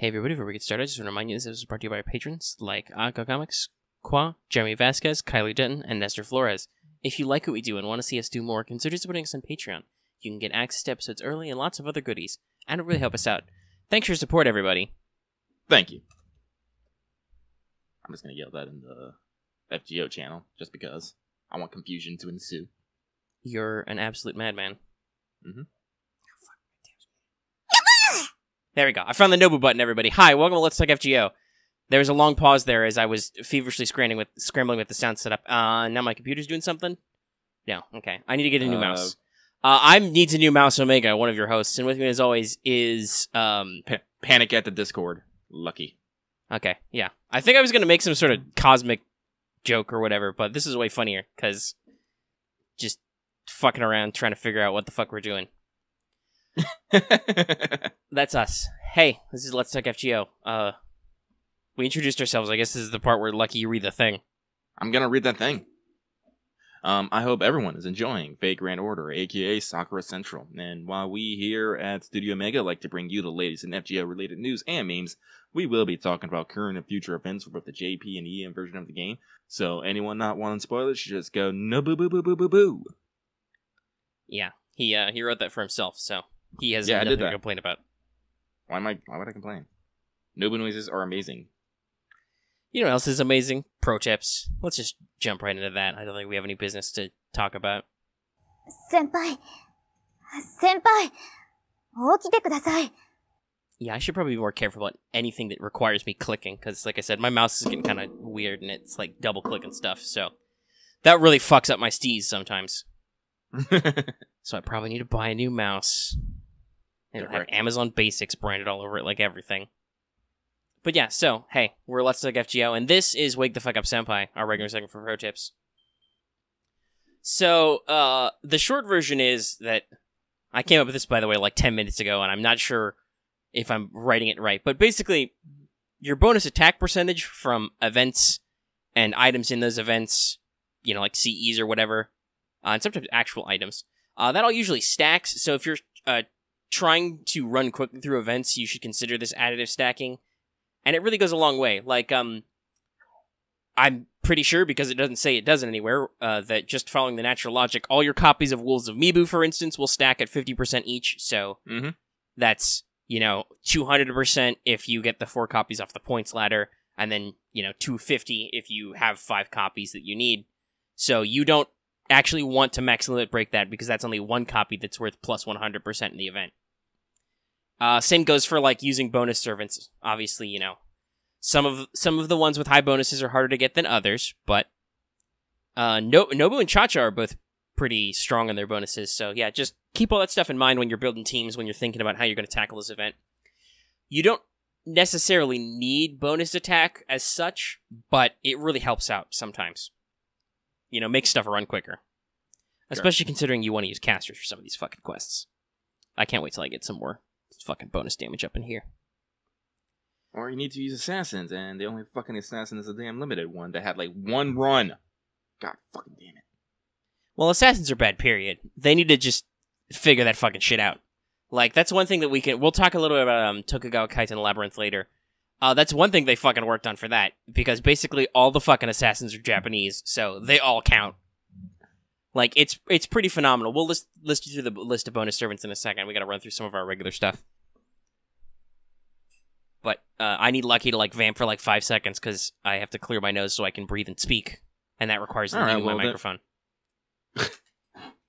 Hey everybody, before we get started, I just want to remind you this is brought to you by our patrons like Aka Comics, Qua, Jeremy Vasquez, Kylie Denton, and Nestor Flores. If you like what we do and want to see us do more, consider supporting us on Patreon. You can get access to episodes early and lots of other goodies, and it really help us out. Thanks for your support, everybody. Thank you. I'm just going to yell that in the FGO channel, just because I want confusion to ensue. You're an absolute madman. Mm-hmm. There we go. I found the Nobu button, everybody. Hi, welcome to Let's Talk FGO. There was a long pause there as I was feverishly scrambling with the sound setup. Now my computer's doing something? No, okay. I need to get a new mouse. I needs a new mouse, Omega, one of your hosts, and with me as always is... Panic at the Discord. Lucky. Okay, yeah. I think I was going to make some sort of cosmic joke or whatever, but this is way funnier, because just fucking around trying to figure out what the fuck we're doing. That's us. Hey, this is Let's Talk FGO. We introduced ourselves. I guess this is the part where Lucky you read the thing. I'm gonna read that thing. I hope everyone is enjoying Fate Grand Order, aka Sakura Central. And while we here at Studio Omega like to bring you the latest in FGO related news and memes, we will be talking about current and future events for both the JP and EM version of the game. So anyone not wanting spoilers should just go no boo boo boo boo boo boo. Yeah, he wrote that for himself, so he has nothing to complain about. Why would I complain? Nobu noises are amazing. You know what else is amazing? Pro tips. Let's just jump right into that. I don't think we have any business to talk about. Senpai, 起きてください. Yeah, I should probably be more careful about anything that requires me clicking, because like I said, my mouse is getting kind of weird and it's like double clicking stuff, so that really fucks up my steez sometimes. So I probably need to buy a new mouse. It'll have Amazon Basics branded all over it like everything. But yeah, so, hey, we're Let's Talk FGO, and this is Wake the Fuck Up Senpai, our regular segment for pro tips. So, the short version is that, I came up with this, by the way, like 10 minutes ago, and I'm not sure if I'm writing it right, but basically, your bonus attack percentage from events and items in those events, you know, like CEs or whatever, and sometimes actual items, that all usually stacks, so if you're trying to run quickly through events, you should consider this additive stacking. And it really goes a long way. Like, I'm pretty sure, because it doesn't say it doesn't anywhere, that just following the natural logic, all your copies of Wolves of Mibu, for instance, will stack at 50% each. So that's, you know, 200% if you get the 4 copies off the points ladder, and then, you know, 250 if you have 5 copies that you need. So you don't actually want to max limit break that, because that's only 1 copy that's worth plus 100% in the event. Same goes for, like, using bonus servants. Obviously, you know, some of the ones with high bonuses are harder to get than others, but Nobu and Cha-Cha are both pretty strong on their bonuses, so yeah, just keep all that stuff in mind when you're building teams, when you're thinking about how you're going to tackle this event. You don't necessarily need bonus attack as such, but it really helps out sometimes. You know, makes stuff run quicker. Especially considering you want to use casters for some of these fucking quests. I can't wait till I get some more fucking bonus damage up in here. Or you need to use assassins, and the only fucking assassin is a damn limited one that had like 1 run. God fucking damn it. Well, assassins are bad, period. They need to just figure that fucking shit out. Like, that's one thing that we'll talk a little bit about Tokugawa Labyrinth later. That's one thing they fucking worked on for that, because basically all the fucking assassins are Japanese, so they all count. Like, it's pretty phenomenal. We'll list you through the list of bonus servants in a second. We gotta run through some of our regular stuff. But I need Lucky to, like, vamp for, like, 5 seconds, because I have to clear my nose so I can breathe and speak. And that requires leaving my microphone.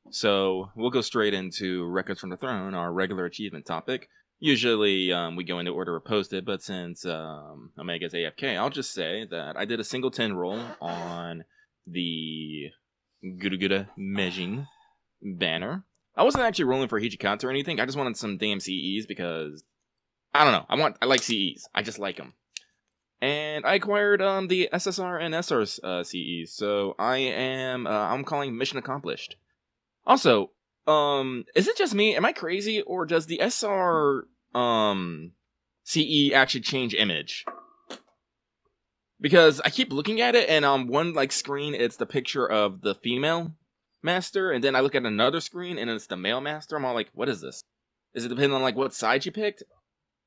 So, we'll go straight into Records from the Throne, our regular achievement topic. Usually, we go into order of posted, but since Omega's AFK, I'll just say that I did a single 10 roll on the GUDAGUDA Meiji banner. I wasn't actually rolling for Hijikata or anything. I just wanted some damn CEs because I don't know. I like CEs. I just like them. And I acquired the SSR and SR CEs, so I'm calling mission accomplished. Also, is it just me? Am I crazy, or does the SR CE actually change image? Because I keep looking at it, and on one like screen, it's the picture of the female master, and then I look at another screen, and it's the male master. I'm all like, what is this? Is it depending on like what side you picked?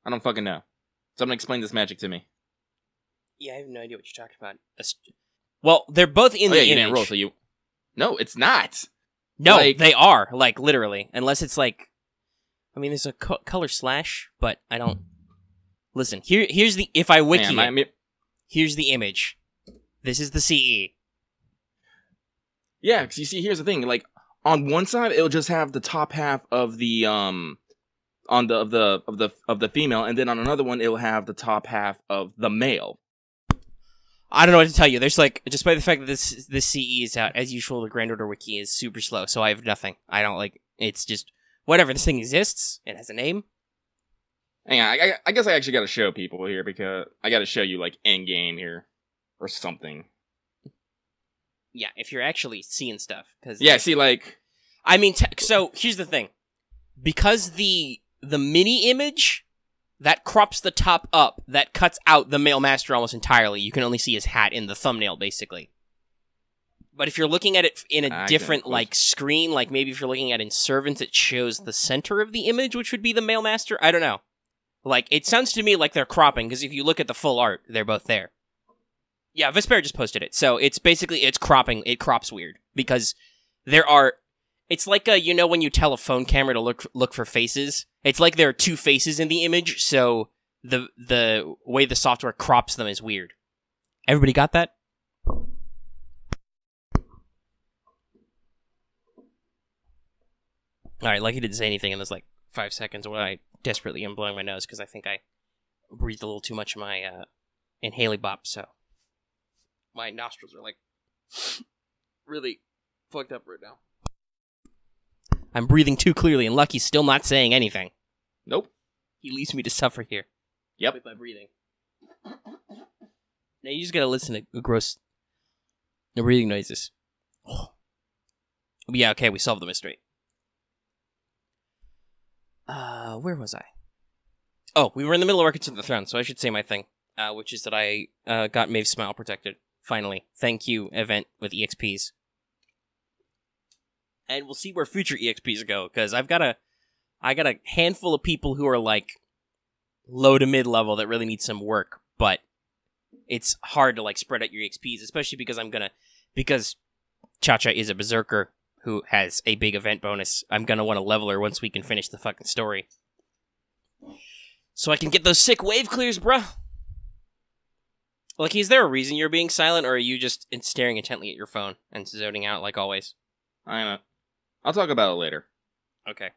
I don't fucking know. Someone explain this magic to me. Yeah, I have no idea what you're talking about. Well, they're both in the you image. didn't roll, so you... No, it's not! No, like... they are, like, literally. Unless it's like... I mean, there's a color slash, but I don't... Listen, here's the... If I wiki it, here's the image. This is the CE. Yeah, because you see, here's the thing. Like, on one side, it'll just have the top half of the, of the female, and then on another one, it'll have the top half of the male. I don't know what to tell you. There's like, despite the fact that this CE is out, as usual, the Granddaughter Wiki is super slow, so I have nothing. I don't like, it's just, whatever, this thing exists, it has a name. Hang on, I guess I actually gotta show people here, because I gotta show you, like, in-game here, or something. Yeah, if you're actually seeing stuff. Cause yeah, see, like... I mean, so, here's the thing. Because the mini image... that crops the top up, that cuts out the male master almost entirely. You can only see his hat in the thumbnail, basically. But if you're looking at it in a different, like, screen, like maybe if you're looking at in Servants, it shows the center of the image, which would be the male master. I don't know. Like, it sounds to me like they're cropping, because if you look at the full art, they're both there. Yeah, Vesper just posted it. So it's basically, it's cropping. It crops weird, because there are... It's like, you know when you tell a phone camera to look for faces? It's like there are two faces in the image, so the way the software crops them is weird. Everybody got that? Alright, Lucky didn't say anything in those, like, 5 seconds when I desperately am blowing my nose, because I think I breathed a little too much of my, inhaling bop, so... My nostrils are, like, really fucked up right now. I'm breathing too clearly, and Lucky's still not saying anything. Nope. He leaves me to suffer here. Yep. With my breathing. Now you just gotta listen to gross breathing noises. Oh. Yeah, okay, we solved the mystery. Where was I? Oh, we were in the middle of Records of the Throne, so I should say my thing, which is that I got Maeve's Smile protected. Finally. Thank you, event with EXPs. And we'll see where future EXPs go, because I got a handful of people who are like low to mid level that really need some work, but it's hard to like spread out your EXPs, especially because Cha-Cha is a berserker who has a big event bonus. I'm gonna want to level her once we can finish the fucking story, so I can get those sick wave clears, bruh. Like, is there a reason you're being silent, or are you just staring intently at your phone and zoning out like always? I'll talk about it later. Okay.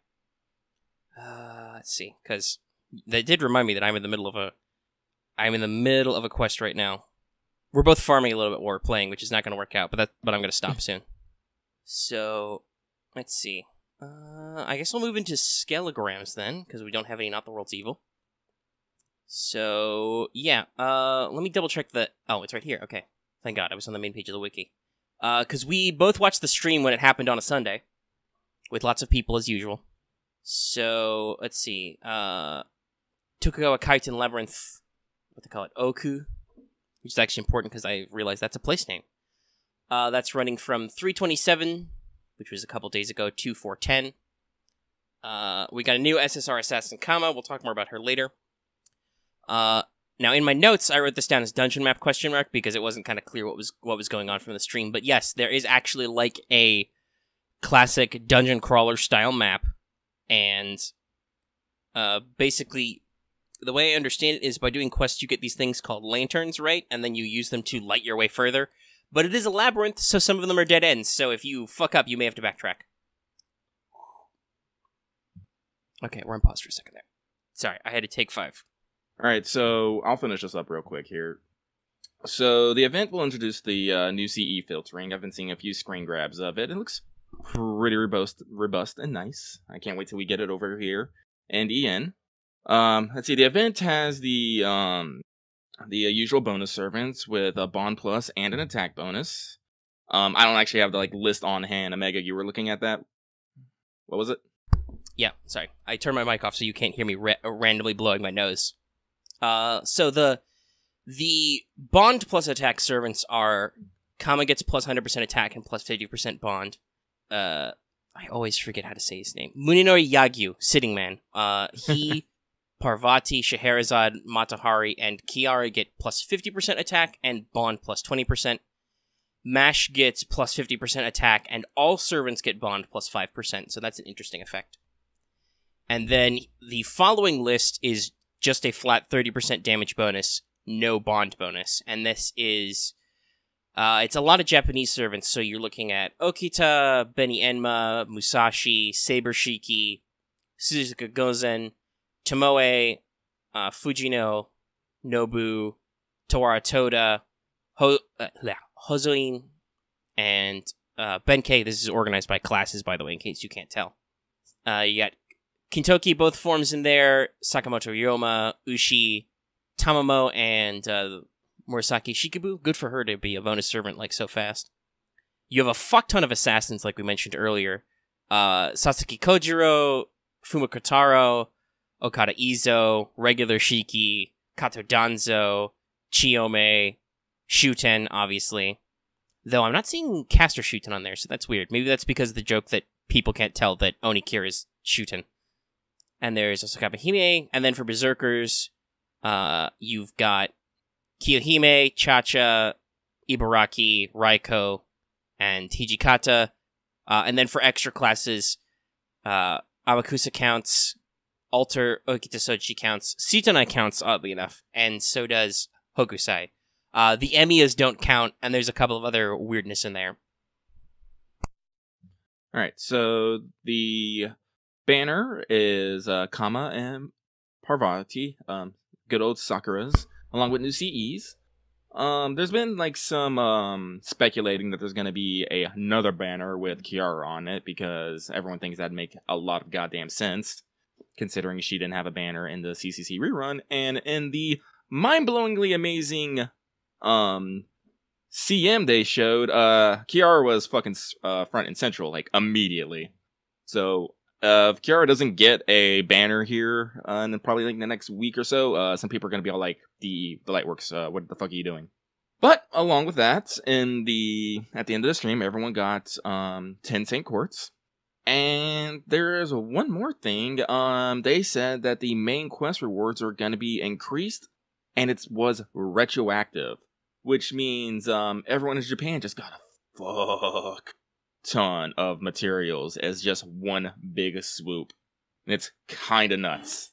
Let's see, because that did remind me that I'm in the middle of a quest right now. We're both farming a little bit while we're playing, which is not going to work out, but I'm going to stop soon. So, let's see. I guess we'll move into Skelograms then, because we don't have any Not the World's Evil. So, yeah, let me double check oh, it's right here, okay. Thank God, I was on the main page of the wiki. Because we both watched the stream when it happened on a Sunday, with lots of people as usual. So, let's see, Tokugawa Labyrinth, what they call it, Oku, which is actually important because I realized that's a place name. That's running from 3/27, which was a couple days ago, to 4/10. We got a new SSR assassin, Kama, we'll talk more about her later. Now, in my notes, I wrote this down as dungeon map ? Because it wasn't kind of clear what was going on from the stream. But yes, there is actually like a classic dungeon crawler style map, and basically, the way I understand it is by doing quests, you get these things called lanterns, right? And then you use them to light your way further. But it is a labyrinth, so some of them are dead ends. So if you fuck up, you may have to backtrack. Okay, we're on pause for a second there. Sorry, I had to take 5. Alright, so I'll finish this up real quick here. So the event will introduce the new CE filtering. I've been seeing a few screen grabs of it. It looks pretty robust and nice. I can't wait till we get it over here and EN. Let's see, the event has the usual bonus servants with a bond plus and an attack bonus. I don't actually have the list on hand. Omega, you were looking at that? What was it? Yeah, sorry. I turned my mic off so you can't hear me randomly blowing my nose. So the bond plus attack servants are Kama gets plus 100% attack and plus 50% bond. I always forget how to say his name. Muninori Yagyu, Sitting Man. He Parvati, Scheherazade, Matahari, and Kiara get plus 50% attack, and Bond plus 20%. Mash gets plus 50% attack, and all servants get Bond plus 5%, so that's an interesting effect. And then the following list is just a flat 30% damage bonus, no Bond bonus. And this is, it's a lot of Japanese servants, so you're looking at Okita, Beni Enma, Musashi, Saber Shiki, Suzuka Gozen, Tomoe, Fujino, Nobu, Tawara Toda, Hozoin, and Benkei. This is organized by classes, by the way, in case you can't tell. You got Kintoki, both forms in there, Sakamoto Ryoma, Ushi, Tamamo, and Murasaki Shikibu. Good for her to be a bonus servant like so fast. You have a fuck ton of assassins, like we mentioned earlier. Sasaki Kojiro, Fumiko Taro, Okada Izo, regular Shiki, Kato Danzo, Chiyome, Shuten, obviously. Though I'm not seeing Caster Shuten on there, so that's weird. Maybe that's because of the joke that people can't tell that Onikira is Shuten. And there's Osaka Hime, and then for Berserkers, you've got Kiyohime, Chacha, Ibaraki, Raiko, and Hijikata. And then for extra classes, Amakusa counts, Alter Okita Soji counts, Sitonai counts, oddly enough, and so does Hokusai. The Emiyas don't count, and there's a couple of other weirdness in there. Alright, so the banner is Kama and Parvati, good old Sakura's, along with new CEs. There's been like some speculating that there's going to be another banner with Kiara on it, because everyone thinks that'd make a lot of goddamn sense, considering she didn't have a banner in the CCC rerun. And in the mind-blowingly amazing CM they showed, Kiara was fucking front and central, like, immediately. So if Kiara doesn't get a banner here in probably like the next week or so, some people are going to be all like, the Lightworks, what the fuck are you doing? But along with that, at the end of the stream, everyone got 10 Saint Quartz. And there's one more thing. They said that the main quest rewards are going to be increased, and it was retroactive, which means everyone in Japan just got a fuck ton of materials as just one big swoop. And it's kind of nuts.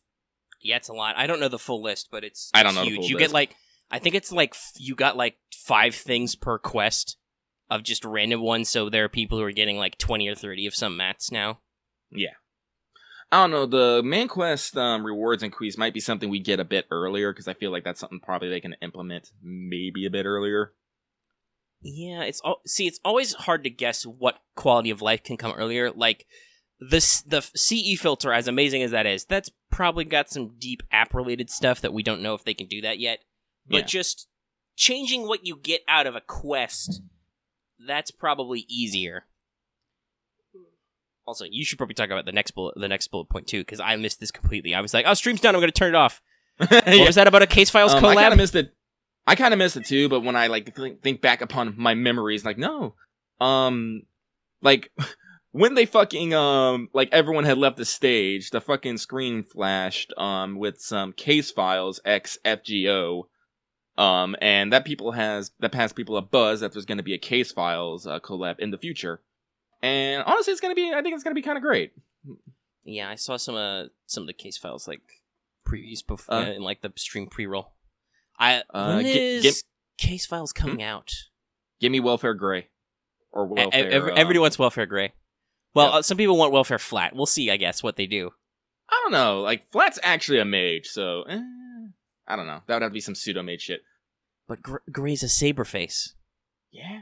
Yeah, it's a lot. I don't know the full list, but it's I don't know huge. the full You list. get like, I think it's like, you got like 5 things per quest of just random ones, so there are people who are getting like 20 or 30 of some mats now. Yeah. I don't know, the main quest rewards increase might be something we get a bit earlier, because I feel like that's something probably they can implement maybe a bit earlier. Yeah, it's always hard to guess what quality of life can come earlier. Like, the CE filter, as amazing as that is, that's probably got some deep app-related stuff that we don't know if they can do that yet. But just changing what you get out of a quest, that's probably easier. Also, you should probably talk about the next bullet point too, because I missed this completely. I was like, "Oh, stream's done. I'm going to turn it off." What was that about a Case Files collab? I kind of missed it too. But when I like think back upon my memories, like no, like when they fucking like everyone had left the stage, the fucking screen flashed with some Case Files X FGO. And that passed people a buzz that there's going to be a Case Files collab in the future. And honestly, I think it's going to be kind of great. Yeah, I saw some of the Case Files like previews before in like the stream pre-roll. When is Case Files coming out? Give me Welfare Gray. Or Welfare... Everybody wants Welfare Gray. Well, some people want Welfare Flat. We'll see, I guess, what they do. I don't know. Like, Flat's actually a mage, so... I don't know. That would have to be some pseudo-mage shit. But Gray's a Saberface. Yeah.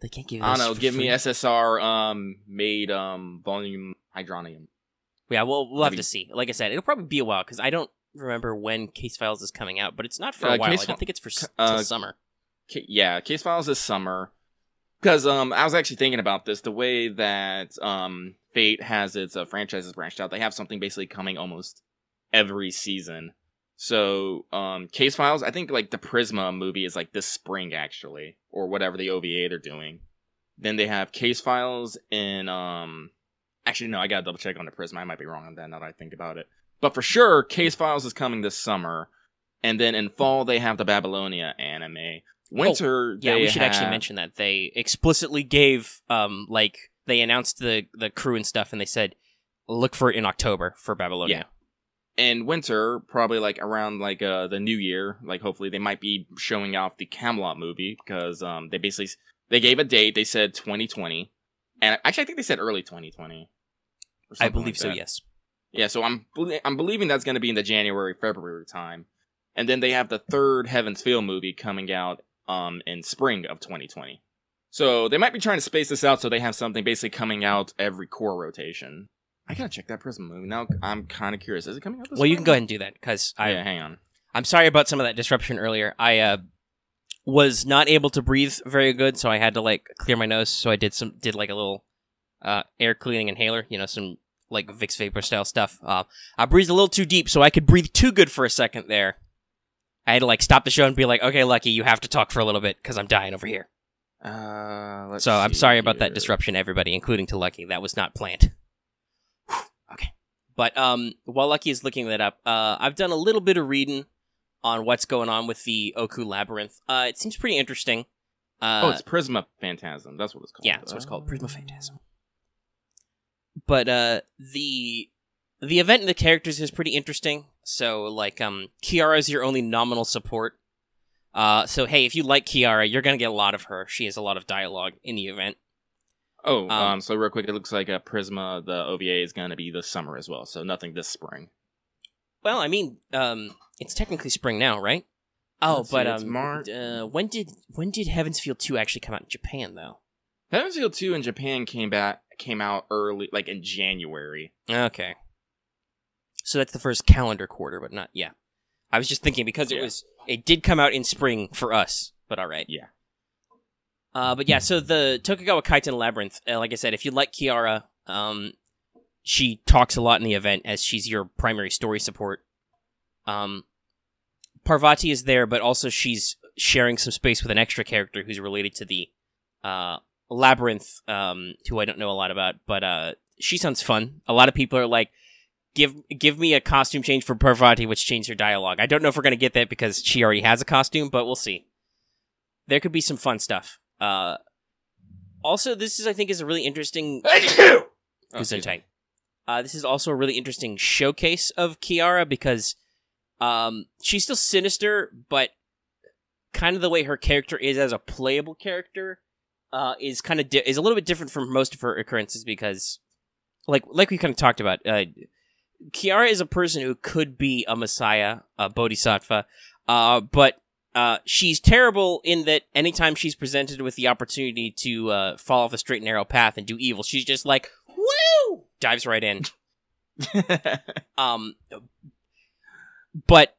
They can't give I don't know. Give me SSR made volume hydronium. Yeah, we'll have to see. Like I said, it'll probably be a while, because I don't remember when Case Files is coming out, but it's not for a while. I don't think it's for till summer. Yeah, Case Files is summer. Because I was actually thinking about this. The way that Fate has its franchises branched out, they have something basically coming almost every season. So, Case Files, I think, like, the Prisma movie is, like, this spring, actually. Or whatever the OVA they're doing. Then they have Case Files in, actually, no, I gotta double check on the Prisma. I might be wrong on that now that I think about it. But for sure, Case Files is coming this summer. And then in fall, they have the Babylonia anime. Winter, we should actually mention that. They explicitly gave, they announced the crew and stuff, and they said, look for it in October for Babylonia. Yeah. And winter, probably like around like the new year, like hopefully they might be showing off the Camelot movie, because they gave a date. They said 2020, and actually I think they said early 2020. I believe so. Yes. Yeah. So I'm believing that's going to be in the January-February time, and then they have the third Heaven's Feel movie coming out in spring of 2020. So they might be trying to space this out so they have something basically coming out every core rotation. I gotta check that Prism movie. Now I'm kind of curious. Is it coming out this Well, you can go ahead and do that, because hang on. I'm sorry about some of that disruption earlier. I was not able to breathe very good, so I had to, like, clear my nose. So I did like a little air cleaning inhaler, some, like, Vicks Vapor style stuff. I breathed a little too deep, so I could breathe too good for a second there. I had to, like, stop the show and be like, okay, Lucky, you have to talk for a little bit, because I'm dying over here. So I'm sorry about that disruption, everybody, including to Lucky. That was not planned. Okay. But while Lucky is looking that up, I've done a little bit of reading on what's going on with the Oku Labyrinth. It seems pretty interesting. It's Prisma Phantasm. That's what it's called. Yeah, that's what it's called. Prisma Phantasm. But the event and the characters is pretty interesting. So, like, Kiara is your only nominal support. So, hey, if you like Kiara, you're going to get a lot of her. She has a lot of dialogue in the event. So real quick, it looks like Prisma, the OVA, is going to be this summer as well, so nothing this spring. Well, I mean, it's technically spring now, right? Oh, but it's March. When did Heaven's Feel 2 actually come out in Japan, though? Heaven's Feel 2 in Japan came out early, like in January. Okay. So that's the first calendar quarter, but not, yeah. I was just thinking, because it did come out in spring for us, but alright. Yeah. But yeah, so the Tokugawa Kaiten Labyrinth, like I said, if you like Kiara, she talks a lot in the event as she's your primary story support. Parvati is there, but also she's sharing some space with an extra character who's related to the Labyrinth, who I don't know a lot about, but she sounds fun. A lot of people are like, give me a costume change for Parvati, which changed her dialogue. I don't know if we're going to get that because she already has a costume, but we'll see. There could be some fun stuff. Also, this I think, is a really interesting... Gesundheit. This is also a really interesting showcase of Kiara, because she's still sinister, but kind of the way her character is as a playable character is kind of is a little bit different from most of her occurrences, because, like we kind of talked about, Kiara is a person who could be a messiah, a bodhisattva, but she's terrible in that anytime she's presented with the opportunity to fall off the straight and narrow path and do evil, she's just like, woo! Dives right in. But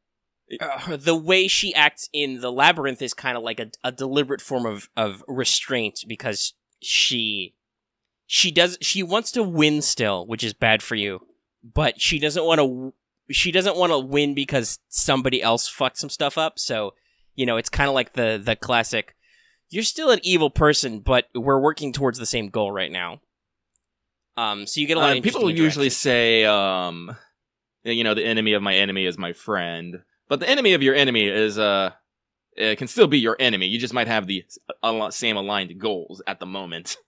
the way she acts in the Labyrinth is kind of like a deliberate form of restraint, because she wants to win still, which is bad for you, but she doesn't want to win because somebody else fucked some stuff up. So, it's kind of like the classic, you're still an evil person, but we're working towards the same goal right now. So you get a lot of people usually say, the enemy of my enemy is my friend, but the enemy of your enemy is it can still be your enemy. You just might have the same aligned goals at the moment,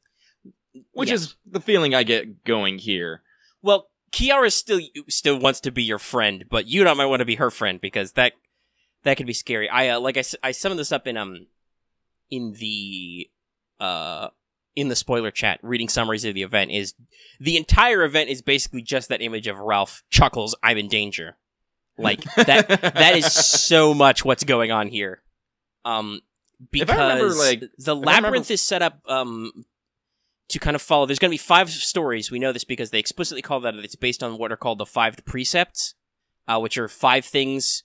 which is the feeling I get going here. Well, Kiara still wants to be your friend, but you might want to be her friend, because that could be scary. I summoned this up in the spoiler chat, reading summaries of the event. Is the entire event is basically just that image of Ralph chuckles, I'm in danger. Like, that is so much what's going on here. Because the Labyrinth is set up to kind of follow. There's going to be 5 stories. We know this because they explicitly call that it's based on what are called the 5 Precepts, which are 5 things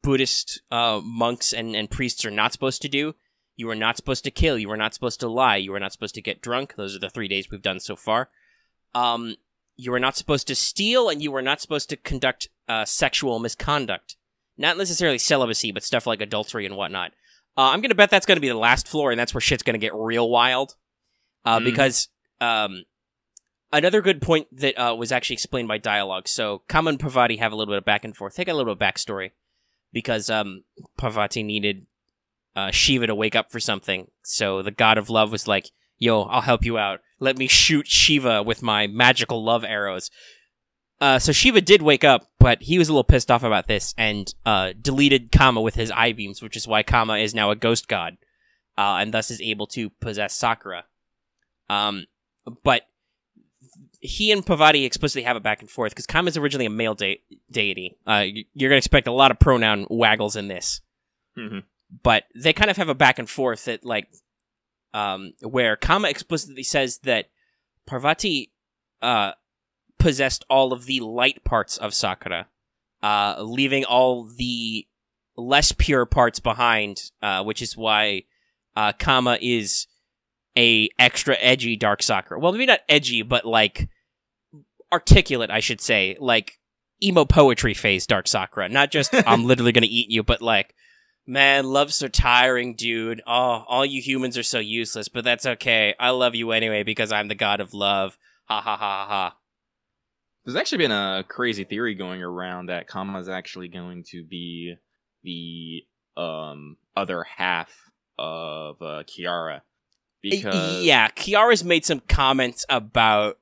Buddhist monks and priests are not supposed to do. You are not supposed to kill. You are not supposed to lie. You are not supposed to get drunk. Those are the 3 days we've done so far. You are not supposed to steal, and you are not supposed to conduct sexual misconduct. Not necessarily celibacy, but stuff like adultery and whatnot. I'm going to bet that's going to be the last floor, and that's where shit's going to get real wild. Because, Another good point that was actually explained by dialogue. So Kama and Parvati have a little bit of back and forth. They got a little bit of backstory because Parvati needed Shiva to wake up for something. So the god of love was like, yo, I'll help you out. Let me shoot Shiva with my magical love arrows. So Shiva did wake up, but he was a little pissed off about this and deleted Kama with his eye beams, which is why Kama is now a ghost god and thus is able to possess Sakura. But he and Parvati explicitly have a back and forth because Kama is originally a male deity. You're going to expect a lot of pronoun waggles in this. Mm-hmm. But they kind of have a back and forth that, like, where Kama explicitly says that Parvati possessed all of the light parts of Sakura, leaving all the less pure parts behind, which is why Kama is a extra edgy Dark Sakura. Well, maybe not edgy, but, like, articulate, I should say. Like, emo poetry phase Dark Sakura. Not just, I'm literally gonna eat you, but, like, man, love's so tiring, dude. Oh, all you humans are so useless, but that's okay. I love you anyway because I'm the god of love. Ha ha ha ha ha. There's actually been a crazy theory going around that Kama's actually going to be the other half of Kiara. Because... Yeah, Kiara's made some comments about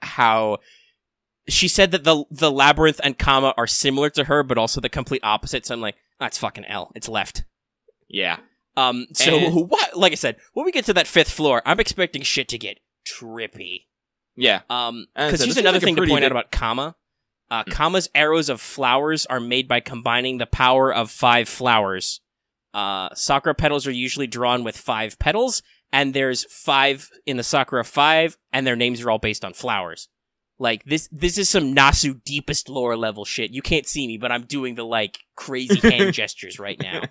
how she said that the Labyrinth and Kama are similar to her, but also the complete opposite. So I'm like, that's fucking L. It's left. Yeah. What? Like I said, when we get to that 5th floor, I'm expecting shit to get trippy. Yeah. Because here's another thing to point out about Kama. Kama's arrows of flowers are made by combining the power of 5 flowers. Sakura petals are usually drawn with 5 petals, and there's 5 in the Sakura 5, and their names are all based on flowers. Like, this is some Nasu deepest lore level shit. You can't see me, but I'm doing the, like, crazy hand gestures right now.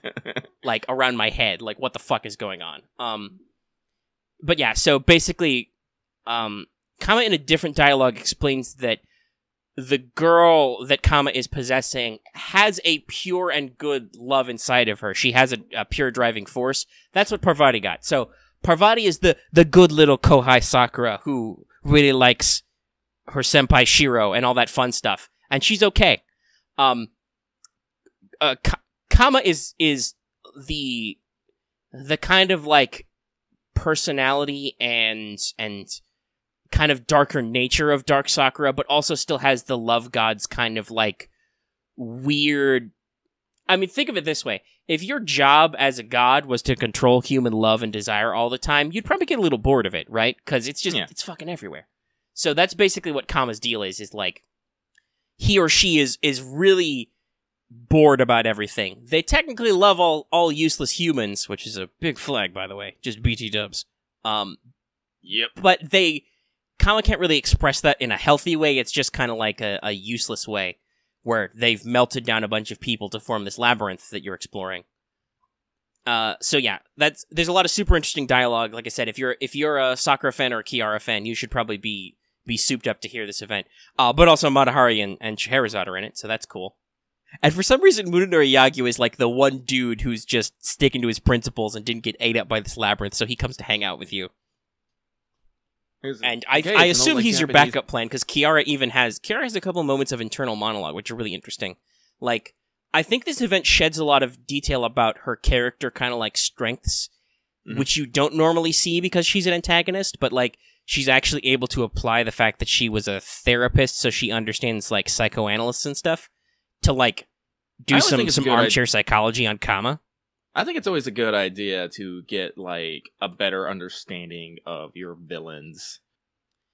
Like, around my head. Like, what the fuck is going on? But yeah, so basically, Kama in a different dialogue explains that the girl that Kama is possessing has a pure and good love inside of her. She has a pure driving force. That's what Parvati got. So, Parvati is the good little Kohai Sakura who really likes her senpai Shiro and all that fun stuff, and she's okay. Kama is the kind of, like, personality and kind of darker nature of Dark Sakura, but also still has the love god's kind of, like, weird... I mean, think of it this way. If your job as a god was to control human love and desire all the time, you'd probably get a little bored of it, right? Because it's just, It's fucking everywhere. So that's basically what Kama's deal is like, he or she is really bored about everything. They technically love all useless humans, which is a big flag, by the way. Just BT dubs. Yep. But Kama can't really express that in a healthy way. It's just kind of like a useless way, where they've melted down a bunch of people to form this labyrinth that you're exploring. So yeah, there's a lot of super interesting dialogue. Like I said, if you're a Sakura fan or a Kiara fan, you should probably be souped up to hear this event. But also Matahari and Scheherazade are in it, so that's cool. And for some reason, Munenori Yagyu is like the one dude who's just sticking to his principles and didn't get ate up by this labyrinth, so he comes to hang out with you. And I assume he's your backup plan, because Kiara has a couple moments of internal monologue, which are really interesting. Like, I think this event sheds a lot of detail about her character kind of like strengths, which you don't normally see because she's an antagonist, but like, she's actually able to apply the fact that she was a therapist, so she understands like psychoanalysts and stuff, to like do some armchair psychology on Kama. I think it's always a good idea to get like a better understanding of your villains,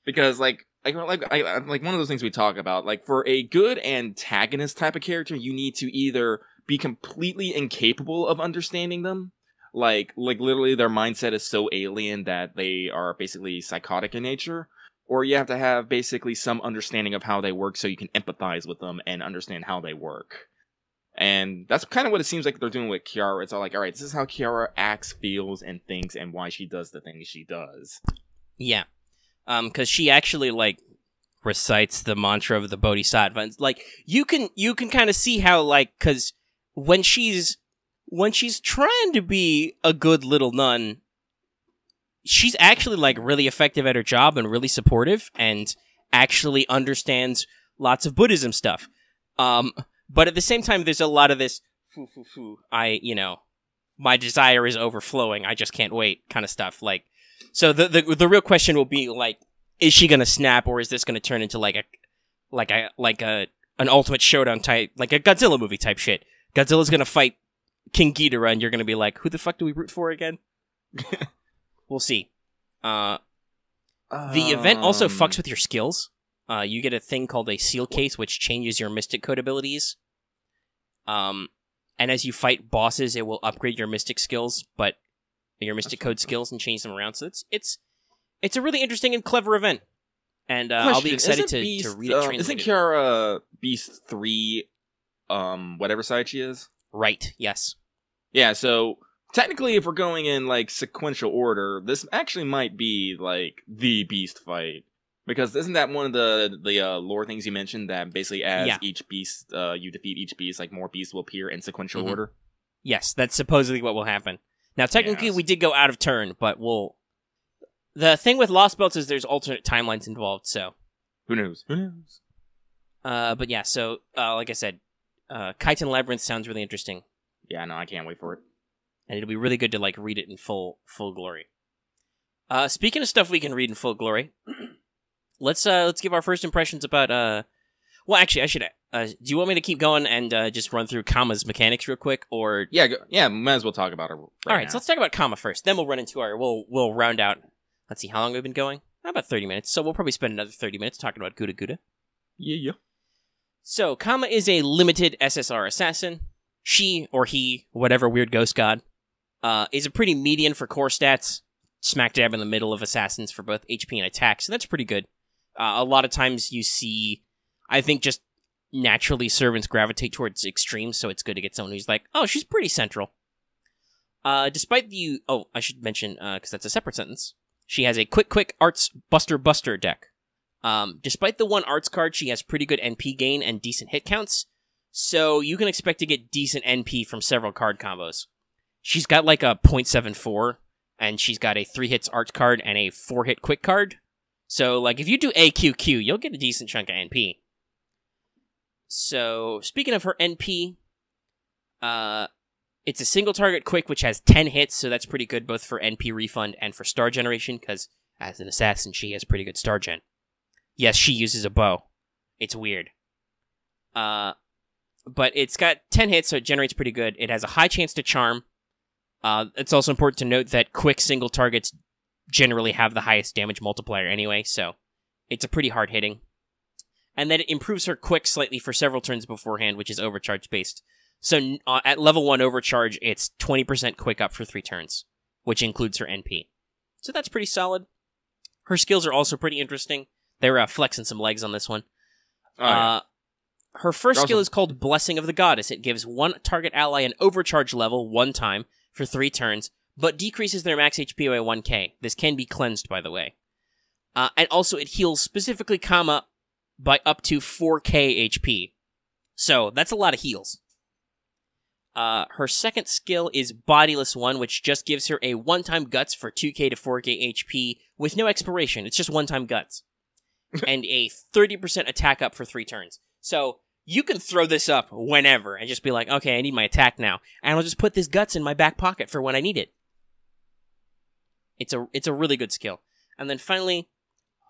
because like one of those things we talk about, like for a good antagonist type of character, you need to either be completely incapable of understanding them, like literally their mindset is so alien that they are basically psychotic in nature, or you have to have basically some understanding of how they work so you can empathize with them and understand how they work. And that's kind of what it seems like they're doing with Kiara. It's all like, all right, this is how Kiara acts, feels, and thinks, and why she does the things she does. Yeah. Because she actually, like, recites the mantra of the Bodhisattva. And, like, you can kind of see how, like, because when she's trying to be a good little nun, she's actually, like, really effective at her job and really supportive. And actually understands lots of Buddhism stuff. But at the same time, there's a lot of this, my desire is overflowing, I just can't wait kind of stuff. Like, so the real question will be, like, is she gonna snap, or is this gonna turn into an Ultimate Showdown type, like a Godzilla movie type shit? Godzilla's gonna fight King Ghidorah, and you're gonna be like, who the fuck do we root for again? We'll see. The event also fucks with your skills. You get a thing called a seal case, which changes your Mystic Code abilities. And as you fight bosses, it will upgrade your Mystic skills, but your Mystic Code skills, and change them around. So it's a really interesting and clever event. And I'll be excited to read it translated. Isn't Kiara Beast 3, whatever side she is? Right, yes. Yeah, so technically if we're going in, like, sequential order, this actually might be, like, the Beast fight. Because isn't that one of the lore things you mentioned, that basically as each beast, you defeat each beast, like, more beasts will appear in sequential order? Yes, that's supposedly what will happen. Now, technically, we did go out of turn, but the thing with Lost Belts is there's alternate timelines involved, so... Who knows? Who knows? But yeah, so, like I said, Kaiten Labyrinth sounds really interesting. Yeah, no, I can't wait for it. And it'll be really good to, like, read it in full glory. Speaking of stuff we can read in full glory, let's give our first impressions about, well, actually, I should, do you want me to keep going and, just run through Kama's mechanics real quick, or... Yeah, might as well talk about it Alright, now. So let's talk about Kama first, then we'll run into we'll round out, let's see, how long we've been going? About 30 minutes, so we'll probably spend another 30 minutes talking about GUDAGUDA. Yeah. So, Kama is a limited SSR assassin. She, or he, whatever weird ghost god, is a pretty median for core stats, smack dab in the middle of assassins for both HP and attack, so that's pretty good. A lot of times you see, I think, just naturally servants gravitate towards extremes, so it's good to get someone who's like, oh, she's pretty central. Despite the... Oh, I should mention, because that's a separate sentence, she has a quick arts buster deck. Despite the one arts card, she has pretty good NP gain and decent hit counts, so you can expect to get decent NP from several card combos. She's got like a 0.74, and she's got a 3 hits arts card and a 4 hit quick card. So, like, if you do AQQ, you'll get a decent chunk of NP. So, speaking of her NP, it's a single target quick, which has 10 hits, so that's pretty good both for NP refund and for star generation, because as an assassin, she has pretty good star gen. Yes, she uses a bow. It's weird. But it's got 10 hits, so it generates pretty good. It has a high chance to charm. It's also important to note that quick single targets generally have the highest damage multiplier anyway, so it's a pretty hard hitting. And then it improves her quick slightly for several turns beforehand, which is overcharge based. So at level 1 overcharge, it's 20% quick up for 3 turns, which includes her NP. So that's pretty solid. Her skills are also pretty interesting. They're flexing some legs on this one. Her first skill is called Blessing of the Goddess. It gives one target ally an overcharge level 1 time for 3 turns, but decreases their max HP by 1k. This can be cleansed, by the way. And also, it heals specifically Kama by up to 4k HP. So, that's a lot of heals. Her second skill is Bodiless 1, which just gives her a 1-time Guts for 2k to 4k HP with no expiration. It's just 1-time Guts. And a 30% attack up for 3 turns. So, you can throw this up whenever and just be like, okay, I need my attack now. And I'll just put this Guts in my back pocket for when I need it. It's a really good skill. And then finally,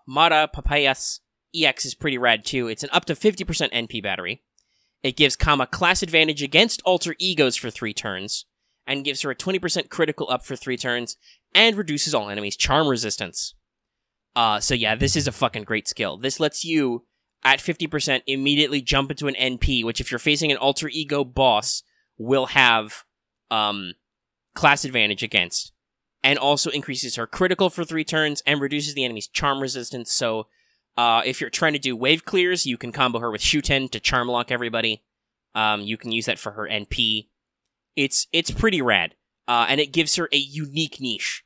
Mara Papayas EX is pretty rad too. It's an up to 50% NP battery. It gives Kama class advantage against alter egos for 3 turns, and gives her a 20% critical up for 3 turns, and reduces all enemies' charm resistance. So yeah, this is a fucking great skill. This lets you, at 50%, immediately jump into an NP, which if you're facing an alter ego boss, will have class advantage against. And also increases her critical for 3 turns, and reduces the enemy's charm resistance, so if you're trying to do wave clears, you can combo her with Shuten to charm lock everybody. You can use that for her NP. It's pretty rad. And it gives her a unique niche.